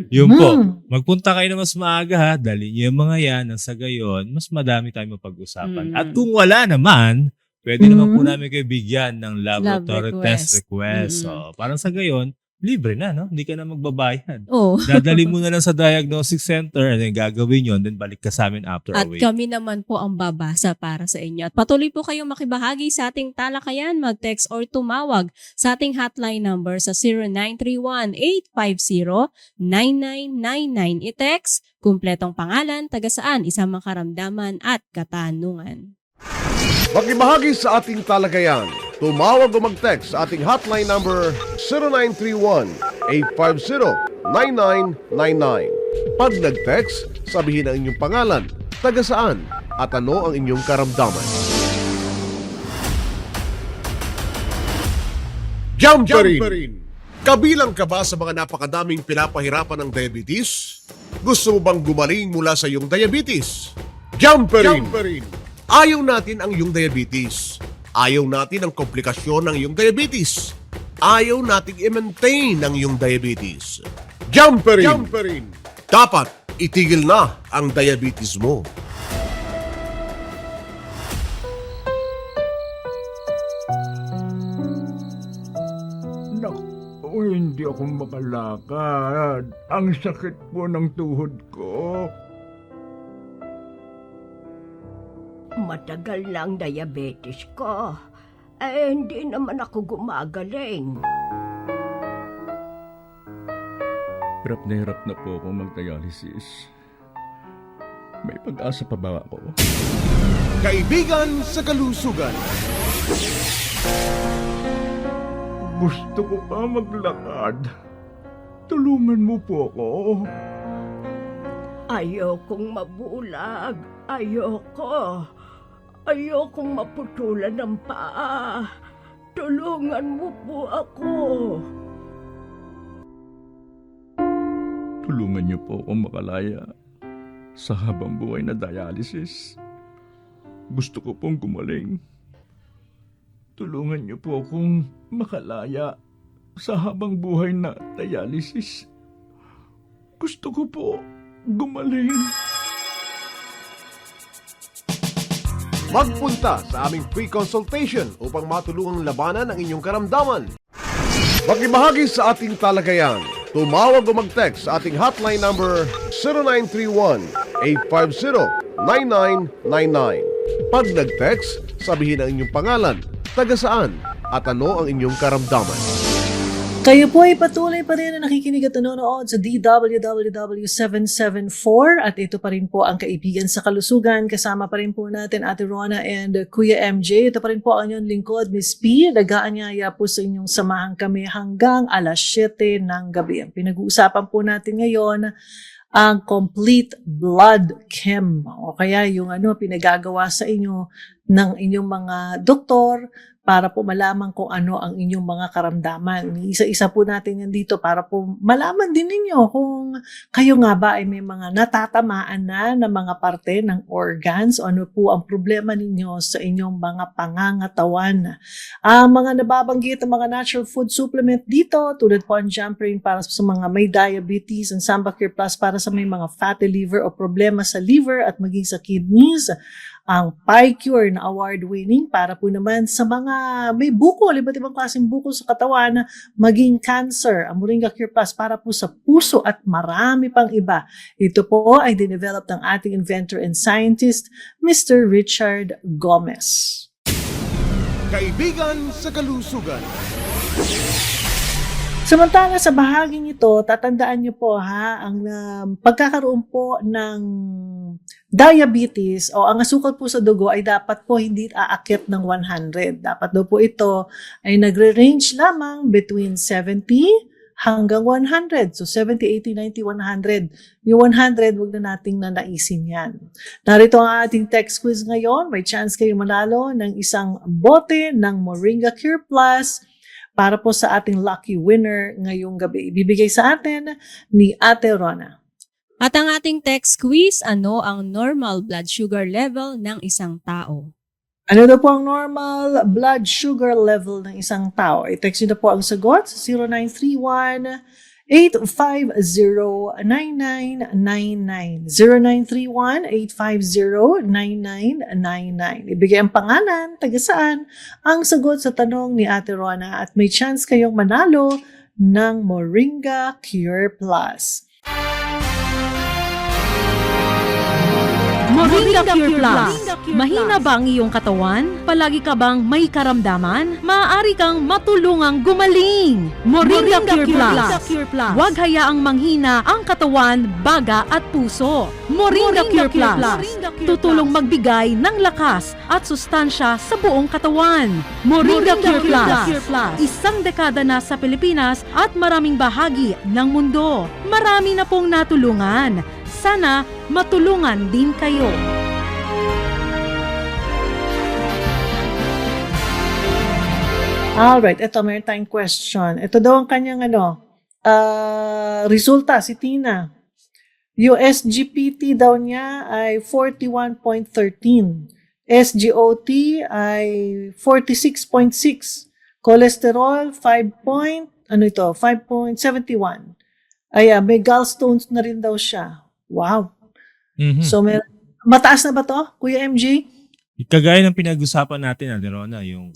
Yun po. Magpunta kayo na mas maaga, ha? Dali nyo yung mga yan. Nang sa gayon, mas madami tayong mapag-usapan. At kung wala naman, pwede naman po namin kayo bigyan ng laboratory test request. So, parang sa gayon, libre na, no? Hindi ka na magbabayad. Dadali mo na lang sa diagnostic center and then gagawin yun, then balik ka sa amin after a At week. kami naman po ang babasa para sa inyo. At patuloy po kayong makibahagi sa ating talakayan, mag-text or tumawag sa ating hotline number sa 0931-850-9999. I-text, kumpletong pangalan, taga-saan, isang makaramdaman at katanungan. Makibahagi sa ating talagayan. Tumawag o mag-text sa ating hotline number 0931-850-9999. Pag nag-text, sabihin ang inyong pangalan, taga saan, at ano ang inyong karamdaman. Jumperin! Kabilang ka ba sa mga napakadaming pinapahirapan ng diabetes? Gusto mo bang gumaling mula sa iyong diabetes? Jumperin! Ayaw natin ang iyong diabetes. Ayaw natin ang komplikasyon ng iyong diabetes. Ayaw nating i-maintain ang iyong diabetes. Jumperin! Dapat itigil na ang diabetes mo. Naku, hindi ako makalakad. Ang sakit po ng tuhod ko. Matagal na ang diabetes ko. Hindi naman ako gumagaling. Hirap na po ako mag-dialysis. May pag-asa pa ba ako? Kaibigan sa kalusugan. Gusto ko pa maglakad. Tulungan mo po ako. Ayokong mabulag. Ayokong maputulan ng paa. Tulungan mo po ako. Tulungan niyo po ako makalaya sa habang buhay na dialysis. Gusto ko pong gumaling. Tulungan niyo po akong makalaya sa habang buhay na dialysis. Gusto ko po gumaling. Magpunta sa aming free consultation upang matulungang labanan ang inyong karamdaman. Makibahagi sa ating talagayan. Tumawag o mag-text sa ating hotline number 0931-850-9999. Pag nag-text, sabihin ang inyong pangalan, taga saan, at ano ang inyong karamdaman. Kayo po ay patuloy pa rin na nakikinig at nanonood sa DWWW 774 at ito pa rin po ang Kaibigan sa Kalusugan. Kasama pa rin po natin Ate Rona and Kuya MJ. Ito pa rin po ang inyong lingkod, Miss P. Nag-aanyaya po sa inyong samahan kami hanggang alas 7 ng gabi. Ang pinag-uusapan po natin ngayon ang complete blood chem o kaya yung pinagagawa sa inyo ng inyong mga doktor para po malaman kung ano ang inyong mga karamdaman. Isa-isa po natin yan dito para po malaman din ninyo kung kayo nga ba ay may mga natatamaan na mga parte ng organs o ano po ang problema ninyo sa inyong mga pangangatawan. Ang mga nababanggit ang mga natural food supplement dito tulad po ang Jumperin para sa mga may diabetes, ang Samba Cure Plus para sa may mga fatty liver o problema sa liver at maging sa kidneys, ang PyCure na award-winning para po naman sa mga may bukol, iba't ibang klaseng bukol sa katawan, maging cancer, ang Moringa Cure Plus para po sa puso at marami pang iba. Ito po ay dinevelop ng ating inventor and scientist, Mr. Richard Gomez. Kaibigan sa kalusugan. Samantala sa bahaging ito, tatandaan niyo po ang pagkakaroon po ng diabetes o ang asukal po sa dugo ay dapat po hindi aakyat ng 100. Dapat daw po ito ay nagre-range lamang between 70 hanggang 100. So 70, 80, 90, 100. Yung 100, wag na nating nanaisin yan. Narito ang ating text quiz ngayon. May chance kayo manalo ng isang bote ng Moringa Cure Plus para po sa ating lucky winner ngayong gabi. Ibibigay sa atin ni Ate Rona. At ang ating text quiz, ano ang normal blood sugar level ng isang tao? Ano daw po ang normal blood sugar level ng isang tao? I-text nyo na po ang sagot sa 0931-850-9999. 0931-850-9999. Ibigay ang pangalan, taga saan, ang sagot sa tanong ni Ate Rona at may chance kayong manalo ng Moringa Cure Plus. Moringa Cure Plus. Mahina ba ang iyong katawan? Palagi ka bang may karamdaman? Maaari kang matulungang gumaling. Moringa Cure Plus. Huwag hayaang manghina ang katawan, baga at puso. Moringa Cure Plus. Tutulong magbigay ng lakas at sustansya sa buong katawan. Moringa Cure Plus. Isang dekada na sa Pilipinas at maraming bahagi ng mundo. Marami na pong natulungan. Sana matulungan din kayo. Alright, ito meron tayong question. Ito daw ang kanyang resulta, si Tina. Yung SGPT daw niya ay 41.13. SGOT ay 46.6. Cholesterol 5.71. Ayan, may gallstones na rin daw siya. Wow. Mhm. So, mataas na ba to, Kuya MJ? Kagaya ng pinag-usapan natin, Ate Rona, yung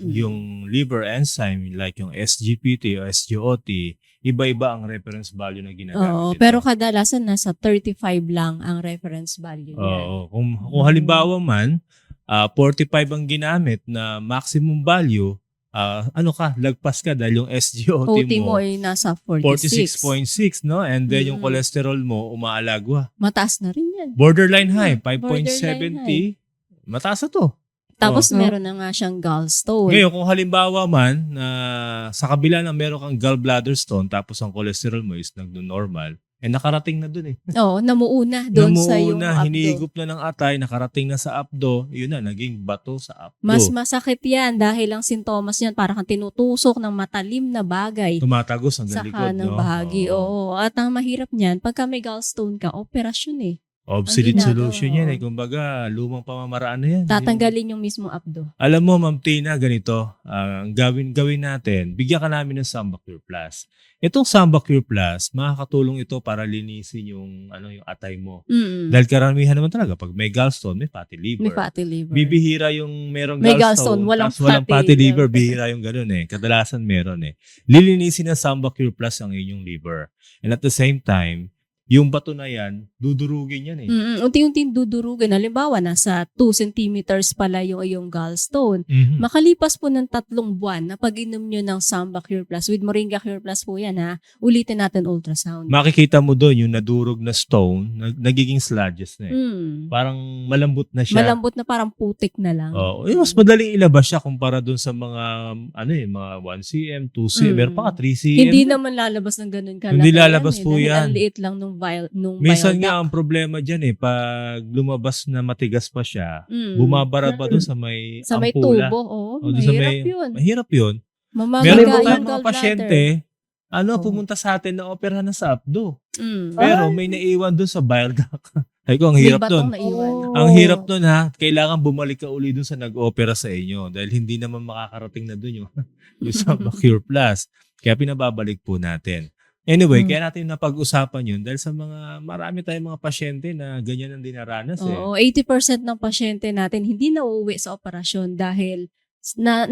liver enzyme like yung SGPT o SGOT, iba-iba ang reference value na ginagamit. Oo, dito. pero kadalasan nasa 35 lang ang reference value niya. Oo. Kung halimbawa man, 45 ang ginamit na maximum value, lagpas ka dahil yung SGOT OT mo ay nasa 46. 46.6, no? And then yung cholesterol mo, umaalagwa. Mataas na rin yan. Borderline high, Borderline 5.70. Mataas na to. Tapos meron na nga siyang gallstone. Ngayon, kung halimbawa man, na sa kabila na meron kang gallbladder stone, tapos ang cholesterol mo is nagno-normal, nakarating na dun eh. Oo, namuuna doon sa yung abdo. Hinihigop na ng atay, nakarating na sa abdo, yun na, naging bato sa abdo. Mas masakit yan dahil ang sintomas yan parang kang tinutusok ng matalim na bagay Tumatagos ang sa likod, kanang no? bahagi. Oo. Oo. At ang mahirap niyan, pagka may gallstone ka, operasyon eh. Obsolete Ang ginagawa, solution yan eh. oo. Kumbaga, lumang pamamaraan na yan. Tatanggalin yung mismo abdo. Alam mo, Ma'am Tina, ganito, ang gawin natin, bigyan ka namin ng Samba Cure Plus. Itong Samba Cure Plus, makakatulong ito para linisin yung atay mo. Dahil karamihan naman talaga, pag may gallstone, may fatty liver. May fatty liver. Bibihira yung merong May gallstone, gallstone, walang tapos walang fatty fatty liver, liver. bihira yung ganun eh. Kadalasan meron eh. Lilinisin ng Samba Cure Plus ang inyong liver. And at the same time, yung bato na yan, dudurugin yan eh. Unti-unti dudurugin. Halimbawa, nasa 2 centimeters pala yung iyong gallstone. Mhm. Makalipas po ng 3 buwan na pag-inom nyo ng Samba Cure Plus, with Moringa Cure Plus po yan ha, ulitin natin ultrasound. Makikita mo doon yung nadurog na stone, nagiging sludges na eh. Parang malambot na siya. Malambot na parang putik na lang. Oo. Mas madaling ilabas siya kumpara doon sa mga mga 1 cm, 2 cm, meron pa 3 cm. Hindi naman lalabas ng ganun kalaki. Hindi lalabas po dahil yan. Ang liit lang nung Minsan bile nga duct. ang problema dyan eh, pag lumabas na matigas pa siya, bumabara pa doon sa may Sa may ampula. tubo, oo. O, doon sa Mahirap yun. Mahirap yun. Mamaga Meron po yung tayong mga gallbladder. pasyente, pumunta sa atin na operahan na sa abdo. Mm. Pero may naiwan doon sa bile duct. Ay ko, ang May hirap batong doon. naiwan. Ang hirap doon ha. Kailangan bumalik ka uli doon sa nag-opera sa inyo dahil hindi naman makakarating na doon yung Samba Cure Plus. Kaya pinababalik po natin. Anyway, Mm. kaya natin napag-usapan yun dahil sa marami tayong mga pasyente na ganyan ang dinaranas eh. Oo, 80% ng pasyente natin hindi na uuwi sa operasyon dahil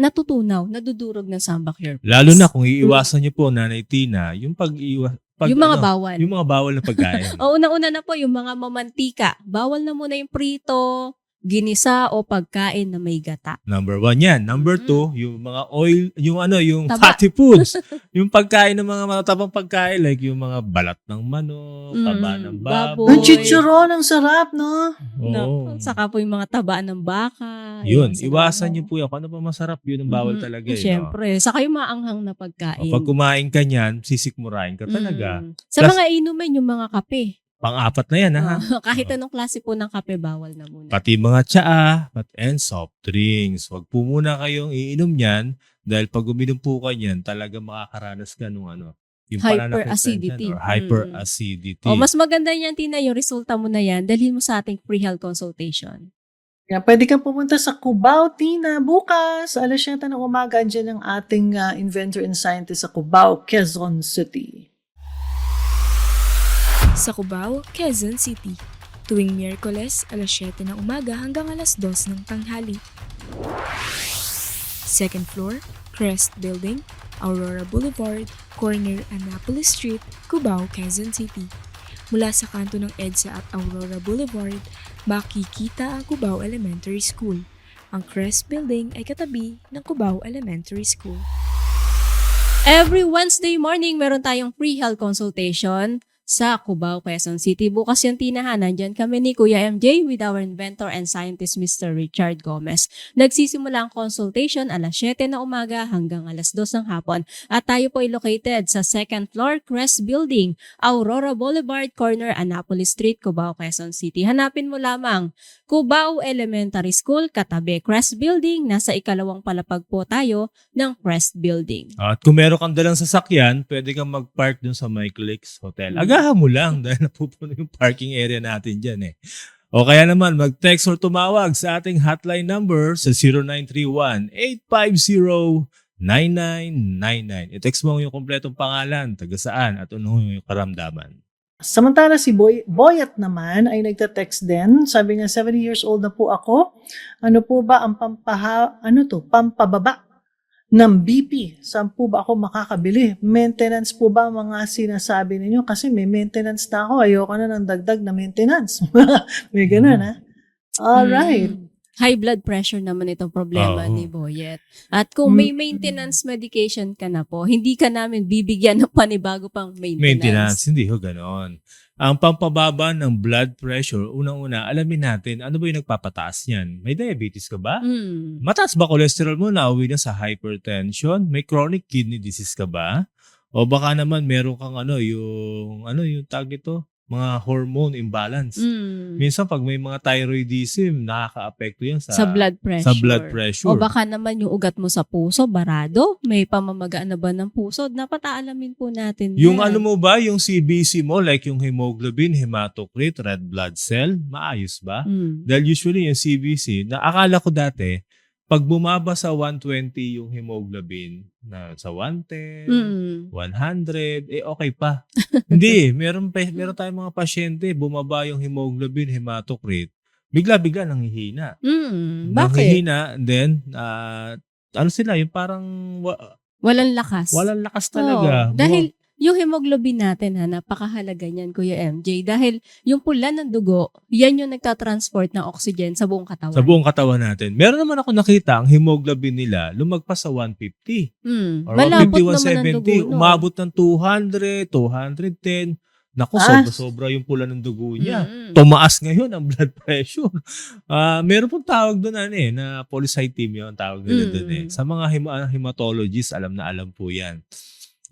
natutunaw, nadudurog ng samba care pills. Lalo na kung iiwasan niyo po, Nanay Tina, yung yung mga bawal. yung mga bawal na pagkain. O unang-una na po yung mga mamantika. Bawal na muna yung prito, ginisa o pagkain na may gata. Number 1 yan. Number 2, yung mga oil, yung Taba. fatty foods. Yung pagkain ng mga matatabang pagkain like yung mga balat ng manok, taba ng baboy. Ang chicharon, ang sarap, no? Oo. Saka po yung mga tabaan ng baka. Yun, Ayan, iwasan sarap. niyo po yan. Kung ano pa masarap, yun ang bawal talaga. Eh, no? Siyempre. Saka yung maanghang na pagkain. Pag kumain ka niyan, sisikmurain ka talaga. Sa Plus- mga inumin, yung mga kape. Pang-apat na yan, ha? Kahit anong klase po ng kape, bawal na muna. Pati mga tsaa and soft drinks. Huwag po muna kayong iinom yan dahil pag uminom po kayo yan, talaga makakaranas ka nung yung Hyperacidity. or hyperacidity. O, mas maganda yan, Tina, yung resulta mo na yan, dalhin mo sa ating free health consultation. Kaya pwede kang pumunta sa Cubao, Tina, bukas. Alas 7 ng umaga, andyan ang ating inventor and scientist sa Cubao, Quezon City. Sa Cubao, Quezon City. Tuwing Miyerkules, alas 7 ng umaga hanggang alas 2 ng tanghali. Second floor, Crest Building, Aurora Boulevard, corner Annapolis Street, Cubao, Quezon City. Mula sa kanto ng EDSA at Aurora Boulevard, makikita ang Cubao Elementary School. Ang Crest Building ay katabi ng Cubao Elementary School. Every Wednesday morning, meron tayong free health consultation sa Cubao, Quezon City. Bukas yung tinahan. Nandyan kami ni Kuya MJ with our inventor and scientist Mr. Richard Gomez. Nagsisimula ang consultation alas 7 na umaga hanggang alas 2 ng hapon. At tayo po ay located sa second floor, Crest Building, Aurora Boulevard, corner Annapolis Street, Cubao, Quezon City. Hanapin mo lamang Cubao Elementary School, katabi Crest Building. Nasa ikalawang palapag po tayo ng Crest Building. At kung meron kang dalang sasakyan, pwede kang mag-park dun sa My Clicks Hotel. Agahan mo lang dahil napupuno yung parking area natin dyan eh. O kaya naman, mag-text or tumawag sa ating hotline number sa 0931-850-9999. I-text mo yung kompletong pangalan, taga saan, at ano yung karamdaman. Samantala si Boyat naman ay nagta-text din. Sabi niya, 70 years old na po ako. Ano po ba ang pampababa ng BP? Saan po ba ako makakabili? Maintenance po ba ang mga sinasabi ninyo? Kasi may maintenance na ako. Ayoko na ng dagdag na maintenance. May ganun, ha? Alright. High blood pressure naman itong problema Oo. ni Boyet. At kung may maintenance medication ka na po, hindi ka namin bibigyan ng panibago pang Maintenance, hindi ho ganon. Ang pampababa ng blood pressure, unang-una, alamin natin, ano ba yung nagpapataas niyan? May diabetes ka ba? Mataas ba cholesterol mo? Nauwi na sa hypertension? May chronic kidney disease ka ba? O baka naman meron kang yung tag ito? Mga hormone imbalance. Minsan pag may mga thyroidism, nakaka-apekto yan sa blood pressure. Sa blood pressure. O baka naman yung ugat mo sa puso, barado, may pamamagaan na ba ng puso? Dapat aalamin po natin Yung yan. ano mo ba, yung CBC mo, like yung hemoglobin, hematocrit, red blood cell, maayos ba? Dahil usually yung CBC, akala ko dati, pag bumaba sa 120 yung hemoglobin, na sa 110, 100, okay pa. Hindi, meron tayong mga pasyente, bumaba yung hemoglobin, hematocrit, bigla-bigla nanghihina. Bakit? Nanghihina, then, sila, yung parang Walang lakas. walang lakas talaga. Oo. Dahil yung hemoglobin natin, napakahalaga niyan, Kuya MJ. Dahil yung pula ng dugo, yan yung nagtatransport ng oxygen sa buong katawan. Sa buong katawan natin. Meron naman ako nakita, ang hemoglobin nila, lumagpas sa 150. Or Malapot 150, naman ang dugo, 170. Umabot ng 200, 210. Naku, sobra yung pula ng dugo niya. Tumaas ngayon ang blood pressure. Meron pong tawag doon na polycythemia ang tawag nila doon. Sa mga hematologists, alam na alam po yan.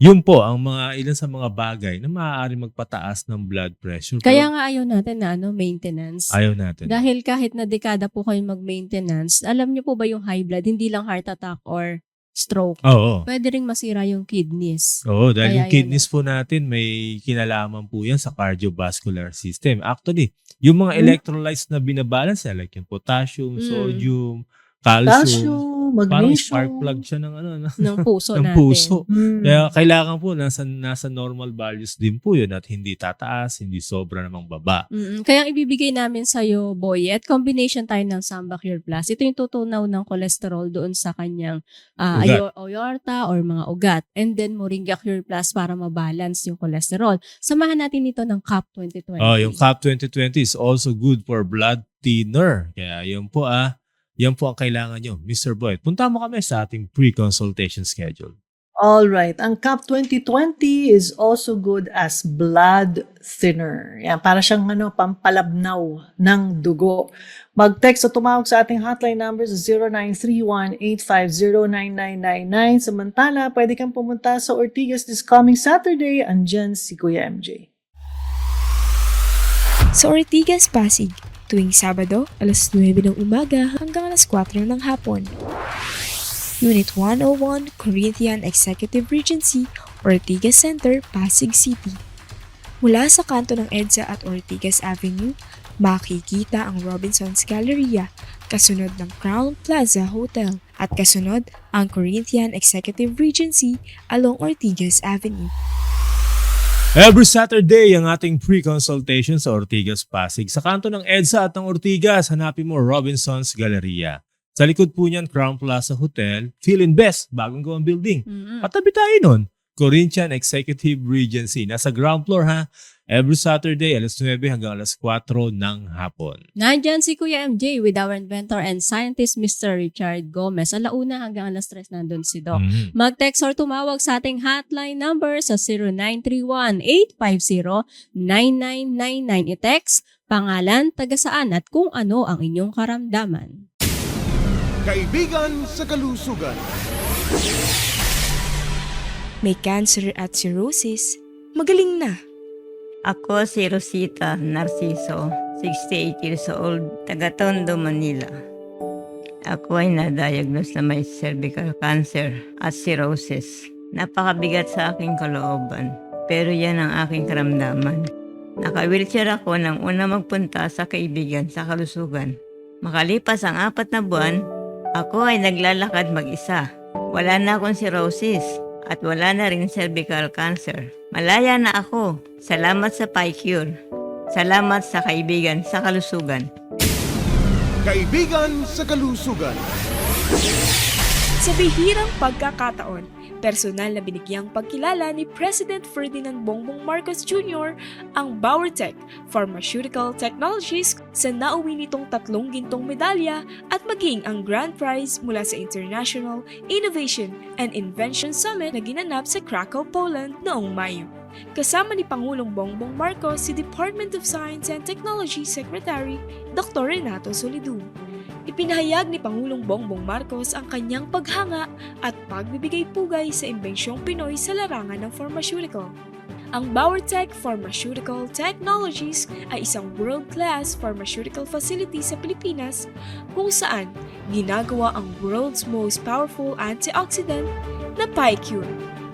Yun po ang ilan sa mga bagay na maaari magpataas ng blood pressure. Kaya nga ayaw natin na maintenance. Ayaw natin. Dahil kahit na dekada po kayo mag-maintenance, alam niyo po ba yung high blood, hindi lang heart attack or stroke. Oo. Pwede ring masira yung kidneys. Oo, dahil Kaya yung kidneys po natin, may kinalaman po yan sa cardiovascular system. Actually, yung mga electrolytes na binabalance, like yung potassium, sodium, calcium, Parang magnesium. spark plug siya ng ano, Ng puso ng natin. puso. Mm. Kaya kailangan po nasa normal values din po yun at hindi tataas, hindi sobra namang baba. Kaya ang ibibigay namin sa'yo, Boyet, combination tayo ng Samba Cure Plus. Ito yung tutunaw ng cholesterol doon sa kanyang Ugat. aorta or mga ugat. And then Moringa Cure Plus para mabalance yung cholesterol. Samahan natin ito ng CAP 2020. Yung CAP 2020 is also good for blood thinner. Kaya yun po yan po ang kailangan nyo. Mr. Boyd, punta mo kami sa ating pre-consultation schedule. Alright, ang CAP 2020 is also good as blood thinner. Yan, para siyang pampalabnaw ng dugo. Mag-text o tumawag sa ating hotline numbers 0931-850-9999. Samantala, pwede kang pumunta sa Ortigas this coming Saturday. Andyan si Kuya MJ. Sa Ortigas, Pasig, tuwing Sabado, alas 9 ng umaga hanggang alas 4 ng hapon. Unit 101, Corinthian Executive Regency, Ortigas Center, Pasig City. Mula sa kanto ng EDSA at Ortigas Avenue, makikita ang Robinson's Galleria, kasunod ng Crown Plaza Hotel, at kasunod ang Corinthian Executive Regency along Ortigas Avenue. Every Saturday, ang ating pre-consultation sa Ortigas, Pasig. Sa kanto ng EDSA at ng Ortigas, hanapin mo Robinson's Galleria. Sa likod po niyan, Crown Plaza Hotel, Feeling Best, bagong gawang building. Patabi tayo nun, Corinthian Executive Regency. Nasa ground floor ha. Every Saturday, alas 9 hanggang alas 4 ng hapon. Nandyan si Kuya MJ with our inventor and scientist Mr. Richard Gomez. Alauna hanggang alas 3 nandun si Doc. Mag-text or tumawag sa ating hotline number sa 0931-850-9999. I-text, pangalan, taga-saan at kung ano ang inyong karamdaman. Kaibigan sa kalusugan. May cancer at cirrhosis, magaling na. Ako si Rosita Narciso, 68 years old, taga Tondo, Manila. Ako ay na-diagnose na may cervical cancer at cirrhosis. Napakabigat sa aking kalooban, pero yan ang aking karamdaman. Naka-wheelchair ako nang una magpunta sa kaibigan sa kalusugan. Makalipas ang 4 na buwan, ako ay naglalakad mag-isa. Wala na akong cirrhosis at wala na rin cervical cancer. Malaya na ako. Salamat sa PyCure. Salamat sa kaibigan sa kalusugan. Kaibigan sa kalusugan. Sa bihirang pagkakataon, personal na binigyang pagkilala ni President Ferdinand Bongbong Marcos Jr. ang Bauertech Pharmaceutical Technologies sa nauwi nitong 3 gintong medalya at maging ang grand prize mula sa International Innovation and Invention Summit na ginanap sa Krakow, Poland noong Mayo. Kasama ni Pangulong Bongbong Marcos si Department of Science and Technology Secretary Dr. Renato Solidum. Ipinahayag ni Pangulong Bongbong Marcos ang kanyang paghanga at pagbibigay-pugay sa imbensyong Pinoy sa larangan ng pharmaceutical. Ang Bauertech Pharmaceutical Technologies ay isang world-class pharmaceutical facility sa Pilipinas kung saan ginagawa ang world's most powerful antioxidant na PyCure,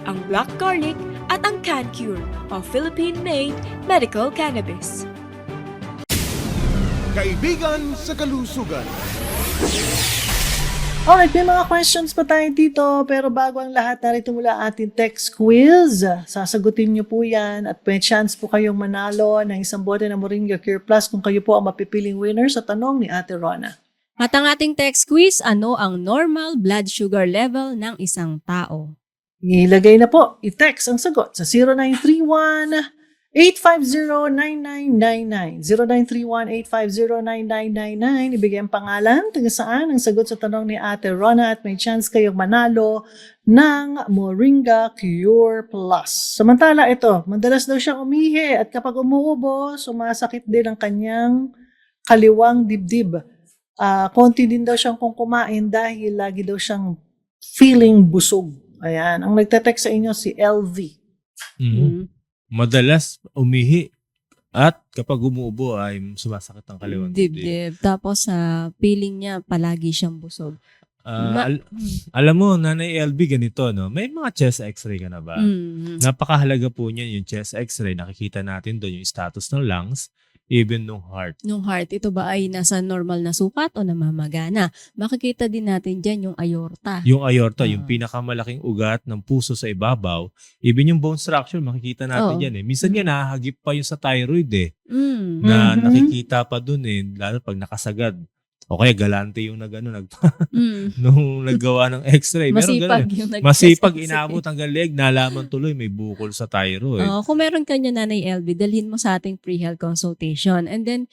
ang black garlic at ang CanCure o Philippine-made medical cannabis. Kaibigan sa kalusugan. Alright, may mga questions pa tayo dito, pero bago ang lahat, narito mula ating text quiz. Sasagutin niyo po yan at may chance po kayong manalo ng isang bote ng Moringa Cure Plus kung kayo po ang mapipiling winner sa tanong ni Ate Rona. At ang ating text quiz, ano ang normal blood sugar level ng isang tao? Ilagay na po, i-text ang sagot sa 0931-850-9999. 0931-850-9999. Ibigay ang pangalan, taga saan, ang sagot sa tanong ni Ate Rona at may chance kayong manalo ng Moringa Cure Plus. Samantala ito, madalas daw siyang umihi at kapag umuubo, sumasakit din ang kanyang kaliwang dibdib. Konti din daw siyang kung kumain dahil lagi daw siyang feeling busog. Ayan, ang nagte-text sa inyo si LV. Madalas umihi at kapag umuubo ay sumasakit ang kaliwang Dibdib. Tapos feeling niya palagi siyang busog. Alam mo, Nanay LB, ganito, no? May mga chest x-ray ka na ba? Napakahalaga po niyan yung chest x-ray. Nakikita natin doon yung status ng lungs. even nung heart. Nung heart, ito ba ay nasa normal na sukat o namamagana? Makikita din natin dyan yung aorta. Yung aorta, yung pinakamalaking ugat ng puso sa ibabaw, even yung bone structure, makikita natin Oo. yan eh. Minsan nga nahahagip pa yung sa thyroid eh, Mm. na Mhm. nakikita pa dun eh, lalo pag nakasagad. O kaya galante yung Mm. nung naggawa ng x-ray. Meron Masipag ganun eh. yung Masipag, nag-test. inabot hanggang leg, nalaman tuloy may bukol sa thyroid. Oo, kung meron ka niya, Nanay LB, dalhin mo sa ating pre-health consultation. And then,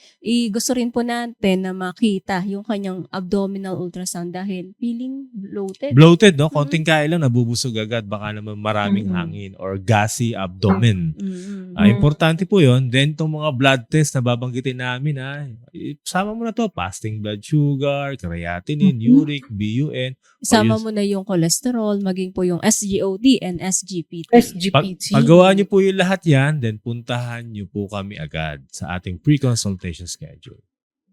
gusto rin po natin na makita yung kanyang abdominal ultrasound dahil feeling bloated. Bloated, no? Konting kain lang, nabubusog agad. Baka naman maraming Mhm. hangin or gassy abdomen. Mm. Importante po yun. Then, itong mga blood test na babanggitin namin, sama mo na to. Fasting blood sugar, creatinine, uric, BUN. Isama mo na yung cholesterol, maging po yung SGOT and SGPT. SGPT. Paggawa niyo po yung lahat yan, then puntahan niyo po kami agad sa ating pre-consultation schedule.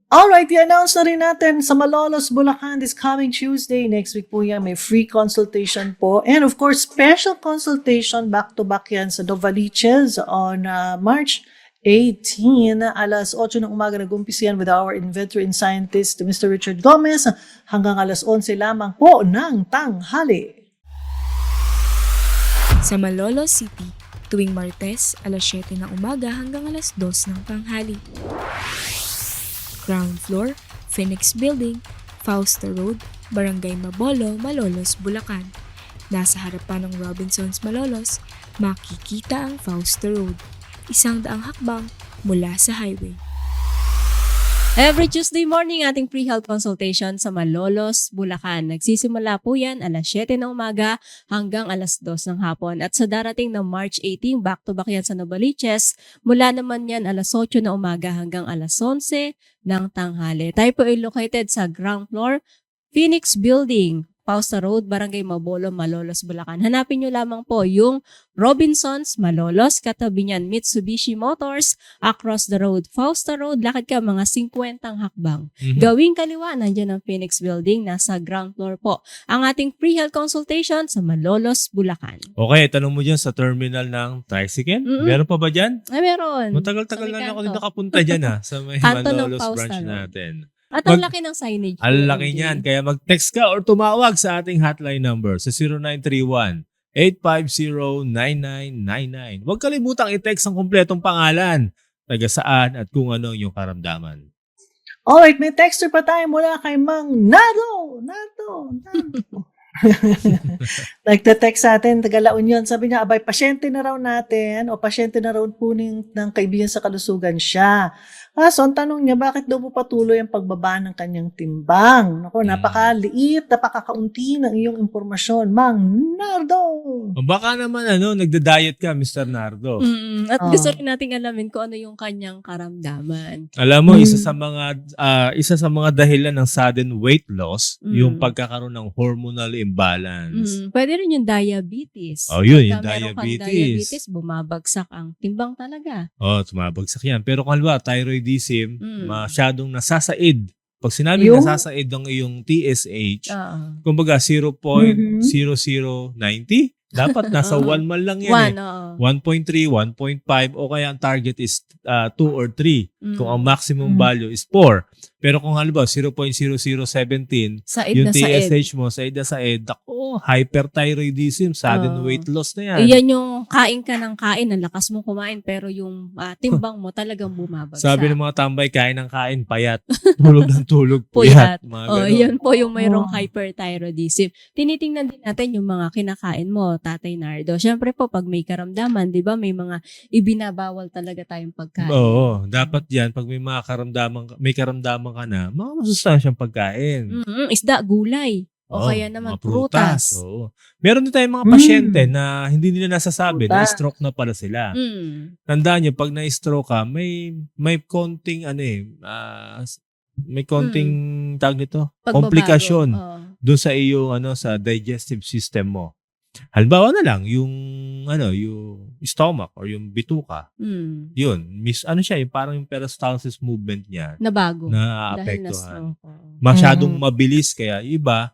Alright, i-announce na rin natin sa Malolos, Bulacan this coming Tuesday. Next week po yan, may free consultation po. And of course, special consultation back-to-back yan sa Novaliches on March 18, alas 8 ng umaga nag-umpisa yan with our inventor and scientist, Mr. Richard Gomez, hanggang alas 11 lamang po ng tanghali. Sa Malolos City, tuwing Martes, alas 7 ng umaga hanggang alas 2 ng tanghali. Ground floor, Phoenix Building, Fausta Road, Barangay Mabolo, Malolos, Bulacan. Nasa harapan ng Robinsons Malolos, makikita ang Fausta Road. 100 hakbang mula sa highway. Every Tuesday morning, ating pre-health consultation sa Malolos, Bulacan. Nagsisimula po yan alas 7 ng umaga hanggang alas 2 ng hapon. At sa darating ng March 18, back-to-back yan sa Novaliches, mula naman yan alas 8 ng umaga hanggang alas 11 ng tanghali. Tayo po ay located sa ground floor, Phoenix Building, Fausta Road, Barangay Mabolo, Malolos, Bulacan. Hanapin nyo lamang po yung Robinsons, Malolos, katabi niyan Mitsubishi Motors, across the road, Fausta Road, lakad ka mga 50 hakbang. Gawing kaliwa, nandiyan ang Phoenix Building, nasa ground floor po. Ang ating pre-health consultation sa Malolos, Bulacan. Okay, tanong mo dyan sa terminal ng tricycle. Meron pa ba dyan? Ay, meron. Matagal-tagal Sa na ako kanto. din nakapunta dyan sa may Kanto ng Malolos Fausta branch Road. natin. At ang laki ng signage. Ang laki niyan. Kaya mag-text ka or tumawag sa ating hotline number sa 0931-850-9999. Huwag kalimutang i-text ang kumpletong pangalan, taga saan at kung ano yung karamdaman. Alright, may texter pa tayo mula kay Mang Nado. Nagte-text sa atin, taga La Union. Sabi niya, abay, pasyente na raw natin o pasyente na raw po ng kaibigan sa kalusugan siya. So, ang tanong niya, bakit daw po patuloy ang pagbaba ng kanyang timbang? Naku, napakaliit, napakakaunti ng iyong impormasyon. Mang Nardo! O baka naman nagda-diet ka, Mr. Nardo. At gusto rin nating alamin kung ano yung kanyang karamdaman. Alam mo, isa sa mga dahilan ng sudden weight loss, yung pagkakaroon ng hormonal imbalance. Pwede rin yung diabetes. Oh, yun, yung Pagka meron kang diabetes. diabetes, bumabagsak ang timbang talaga. Tumabagsak yan. Pero kung halimbawa, thyroidism, masyadong nasasaid. Pag sinabi Yung? nasasaid ang iyong TSH, Oo. kumbaga 0.0090, dapat nasa 1 man lang yan. 1.3, 1.5, o kaya ang target is 2 or 3. Kung ang maximum value is 4. Pero kung halimbawa 0.0017, Said yung na said. TSH mo, said na said, hyperthyroidism, sudden weight loss na yan. Iyan yung kain ka ng kain, ang lakas mo kumain, pero yung timbang mo talagang bumabagsak. Sabi ng mga tambay, kain ng kain, payat. Tulog ng tulog, Puyat. puyat. Mga Oh, ganon. yan po yung mayroong hyperthyroidism. Tinitingnan din natin yung mga kinakain mo, Tatay Nardo. Siyempre po, pag may karamdaman, di ba, may mga ibinabawal talaga tayong pagkain. Oo, dapat yan, pag may karamdaman ka na, mga masustansyang pagkain. Isda, gulay. O Oo, kaya naman, mga prutas. Oo. Meron din tayong mga pasyente na hindi nila nasasabi na Prutas. stroke na pala sila. Mm. Tandaan nyo, pag na-stroke ka, may konting may konting tawag nito, Pagbabago. komplikasyon Oo. doon sa iyong sa digestive system mo. Halimbawa na lang yung yung stomach or yung bituka. Mm. Yun, siya, yung parang yung peristalsis movement niya Nabago. na Dahil na apektuhan. stroke. Oo. Masyadong mabilis kaya yung iba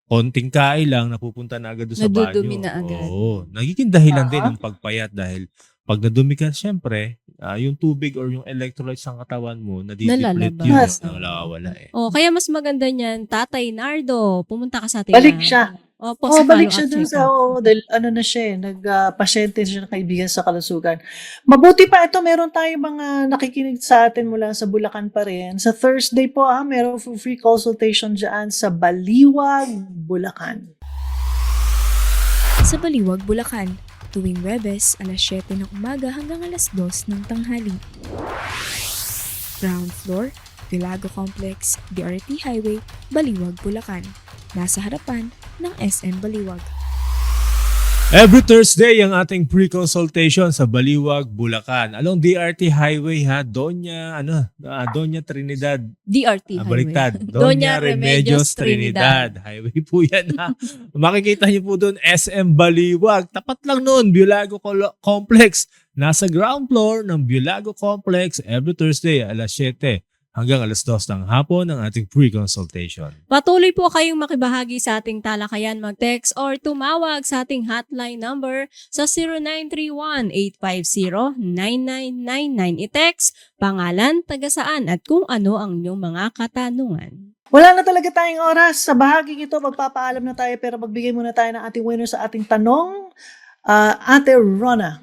konting kain lang napupunta na agad doon sa banyo. Nadudumi na agad. Oo, nagiging dahilan din ng pagpayat dahil Pag nadumi ka, syempre, yung tubig or yung electrolytes ng katawan mo, nadideplete yun. Nalalabas. Nawala eh. Kaya mas maganda niyan, Tatay Nardo, pumunta ka sa ating... Balik siya. Opo, Balik siya follow-up dun sa, check-up. dahil ano na siya pasyente siya ng kaibigan sa kalusugan. Mabuti pa ito, meron tayong mga nakikinig sa atin mula sa Bulacan pa rin. Sa Thursday po, meron free consultation dyan sa Baliwag, Bulacan. Sa Baliwag, Bulacan, tuwing Webes, alas 7 ng umaga hanggang alas 2 ng tanghali. Ground floor, Vilago Complex, DRT Highway, Baliwag, Bulacan. Nasa harapan ng SM Baliwag. Every Thursday, ang ating pre-consultation sa Baliwag, Bulacan. Along DRT Highway Doña Trinidad. DRT Highway. Baliktad. Doña Remedios Trinidad. Highway po yan Makikita niyo po doon, SM Baliwag. Tapat lang noon, Vilago Complex. Nasa ground floor ng Vilago Complex every Thursday, alas 7 hanggang alas 2 ng hapon ang ating pre-consultation. Patuloy po kayong makibahagi sa ating talakayan, mag-text or tumawag sa ating hotline number sa 0931-850-9999. I-text, pangalan, taga-saan at kung ano ang inyong mga katanungan. Wala na talaga tayong oras. Sa bahaging ito, magpapaalam na tayo pero magbigay muna tayo ng ating winner sa ating tanong. Ate Rona.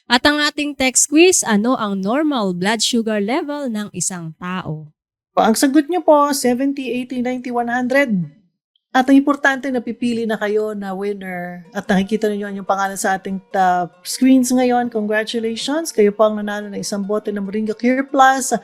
At ang ating text quiz, ano ang normal blood sugar level ng isang tao? Ang sagot nyo po, 70, 80, 90, 100. At ang importante, napipili na kayo na winner. At nakikita niyo ang pangalan sa ating screens ngayon. Congratulations! Kayo po ang nanalo ng isang bote ng Moringa Cure Plus.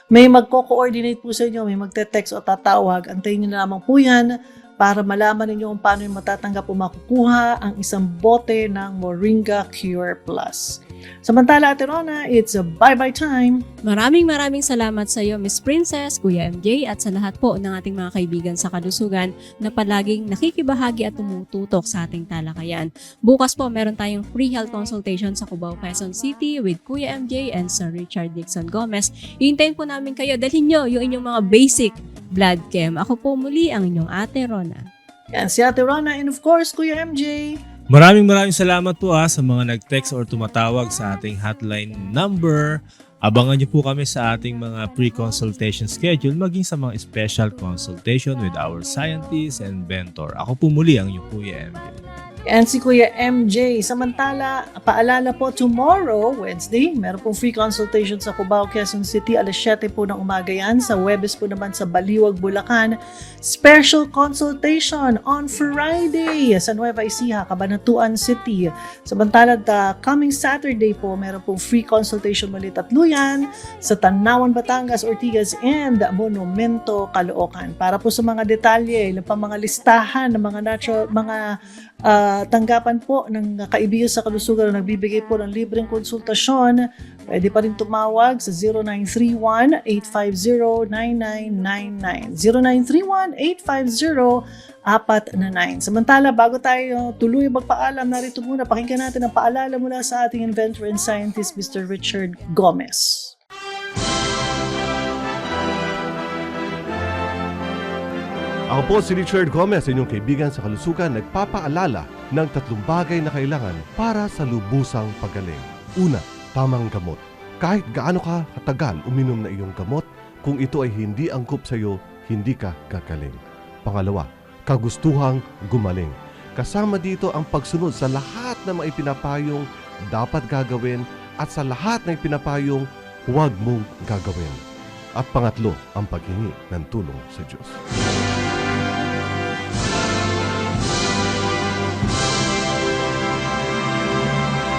May magko-coordinate po sa inyo, may magte-text o tatawag. Antayin nyo na lamang po yan para malaman ninyo kung paano yung matatanggap o makukuha ang isang bote ng Moringa Cure Plus. Samantala, Ate Rona, it's a bye-bye time. Maraming salamat sa iyo, Miss Princess, Kuya MJ, at sa lahat po ng ating mga kaibigan sa kalusugan na palaging nakikibahagi at tumututok sa ating talakayan. Bukas po, meron tayong free health consultation sa Cubao, Quezon City with Kuya MJ and Sir Richard Nixon Gomez. Hihintayin po namin kayo. Dalhin nyo yung inyong mga basic blood chem. Ako po muli ang inyong Ate Rona. Yan, si Ate Rona and of course, Kuya MJ. Maraming salamat po sa mga nag-text or tumatawag sa ating hotline number. Abangan niyo po kami sa ating mga pre-consultation schedule maging sa mga special consultation with our scientist and mentor. Ako po muli ang inyong Kuya MJ. And si Kuya MJ. Samantala, paalala po, tomorrow, Wednesday, meron pong free consultation sa Cubao, Quezon City. Alas 7 po ng umaga yan. Sa Webes po naman sa Baliwag, Bulacan. Special consultation on Friday sa Nueva Ecija, Cabanatuan City. Samantala, coming Saturday po, meron pong free consultation muli Tatluyan sa Tanawan, Batangas, Ortigas, and Monumento, Caloocan. Para po sa mga detalye, ilang pa mga listahan ng mga tanggapan po ng kaibigan sa kalusugan na nagbibigay po ng libreng konsultasyon, pwede pa rin tumawag sa 0931-850-9999. 0931-850-499. Samantala, bago tayo tuloy magpaalam, narito muna, pakinggan natin ang paalala mula sa ating inventor and scientist, Mr. Richard Gomez. Ako po si Richard Gomez, inyong kaibigan sa kalusugan, nagpapaalala ng 3 bagay na kailangan para sa lubusang pagaling. Una, tamang gamot. Kahit gaano ka katagal uminom na iyong gamot, kung ito ay hindi angkop sa iyo, hindi ka gagaling. Pangalawa, kagustuhang gumaling. Kasama dito ang pagsunod sa lahat ng mga ipinapayong dapat gagawin at sa lahat ng ipinapayong huwag mong gagawin. At pangatlo, ang paghingi ng tulong sa Diyos.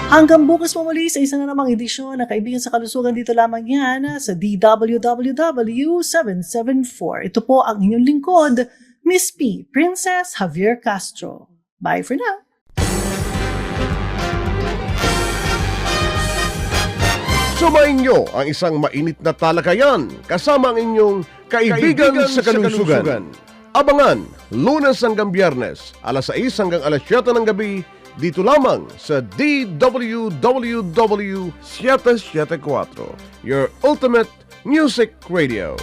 Hanggang bukas mo muli sa isa na namang edisyon na Kaibigan sa Kalusugan, dito lamang yan sa DWWW 774. Ito po ang inyong lingkod, Miss P, Princess Javier Castro. Bye for now. Sumayin nyo ang isang mainit na talakayan kasama ang inyong Kaibigan sa Kalusugan. Abangan, Lunes hanggang Biyernes, alas 6 hanggang alas 7 ng gabi, dito lamang sa DWWW 774, your ultimate music radio.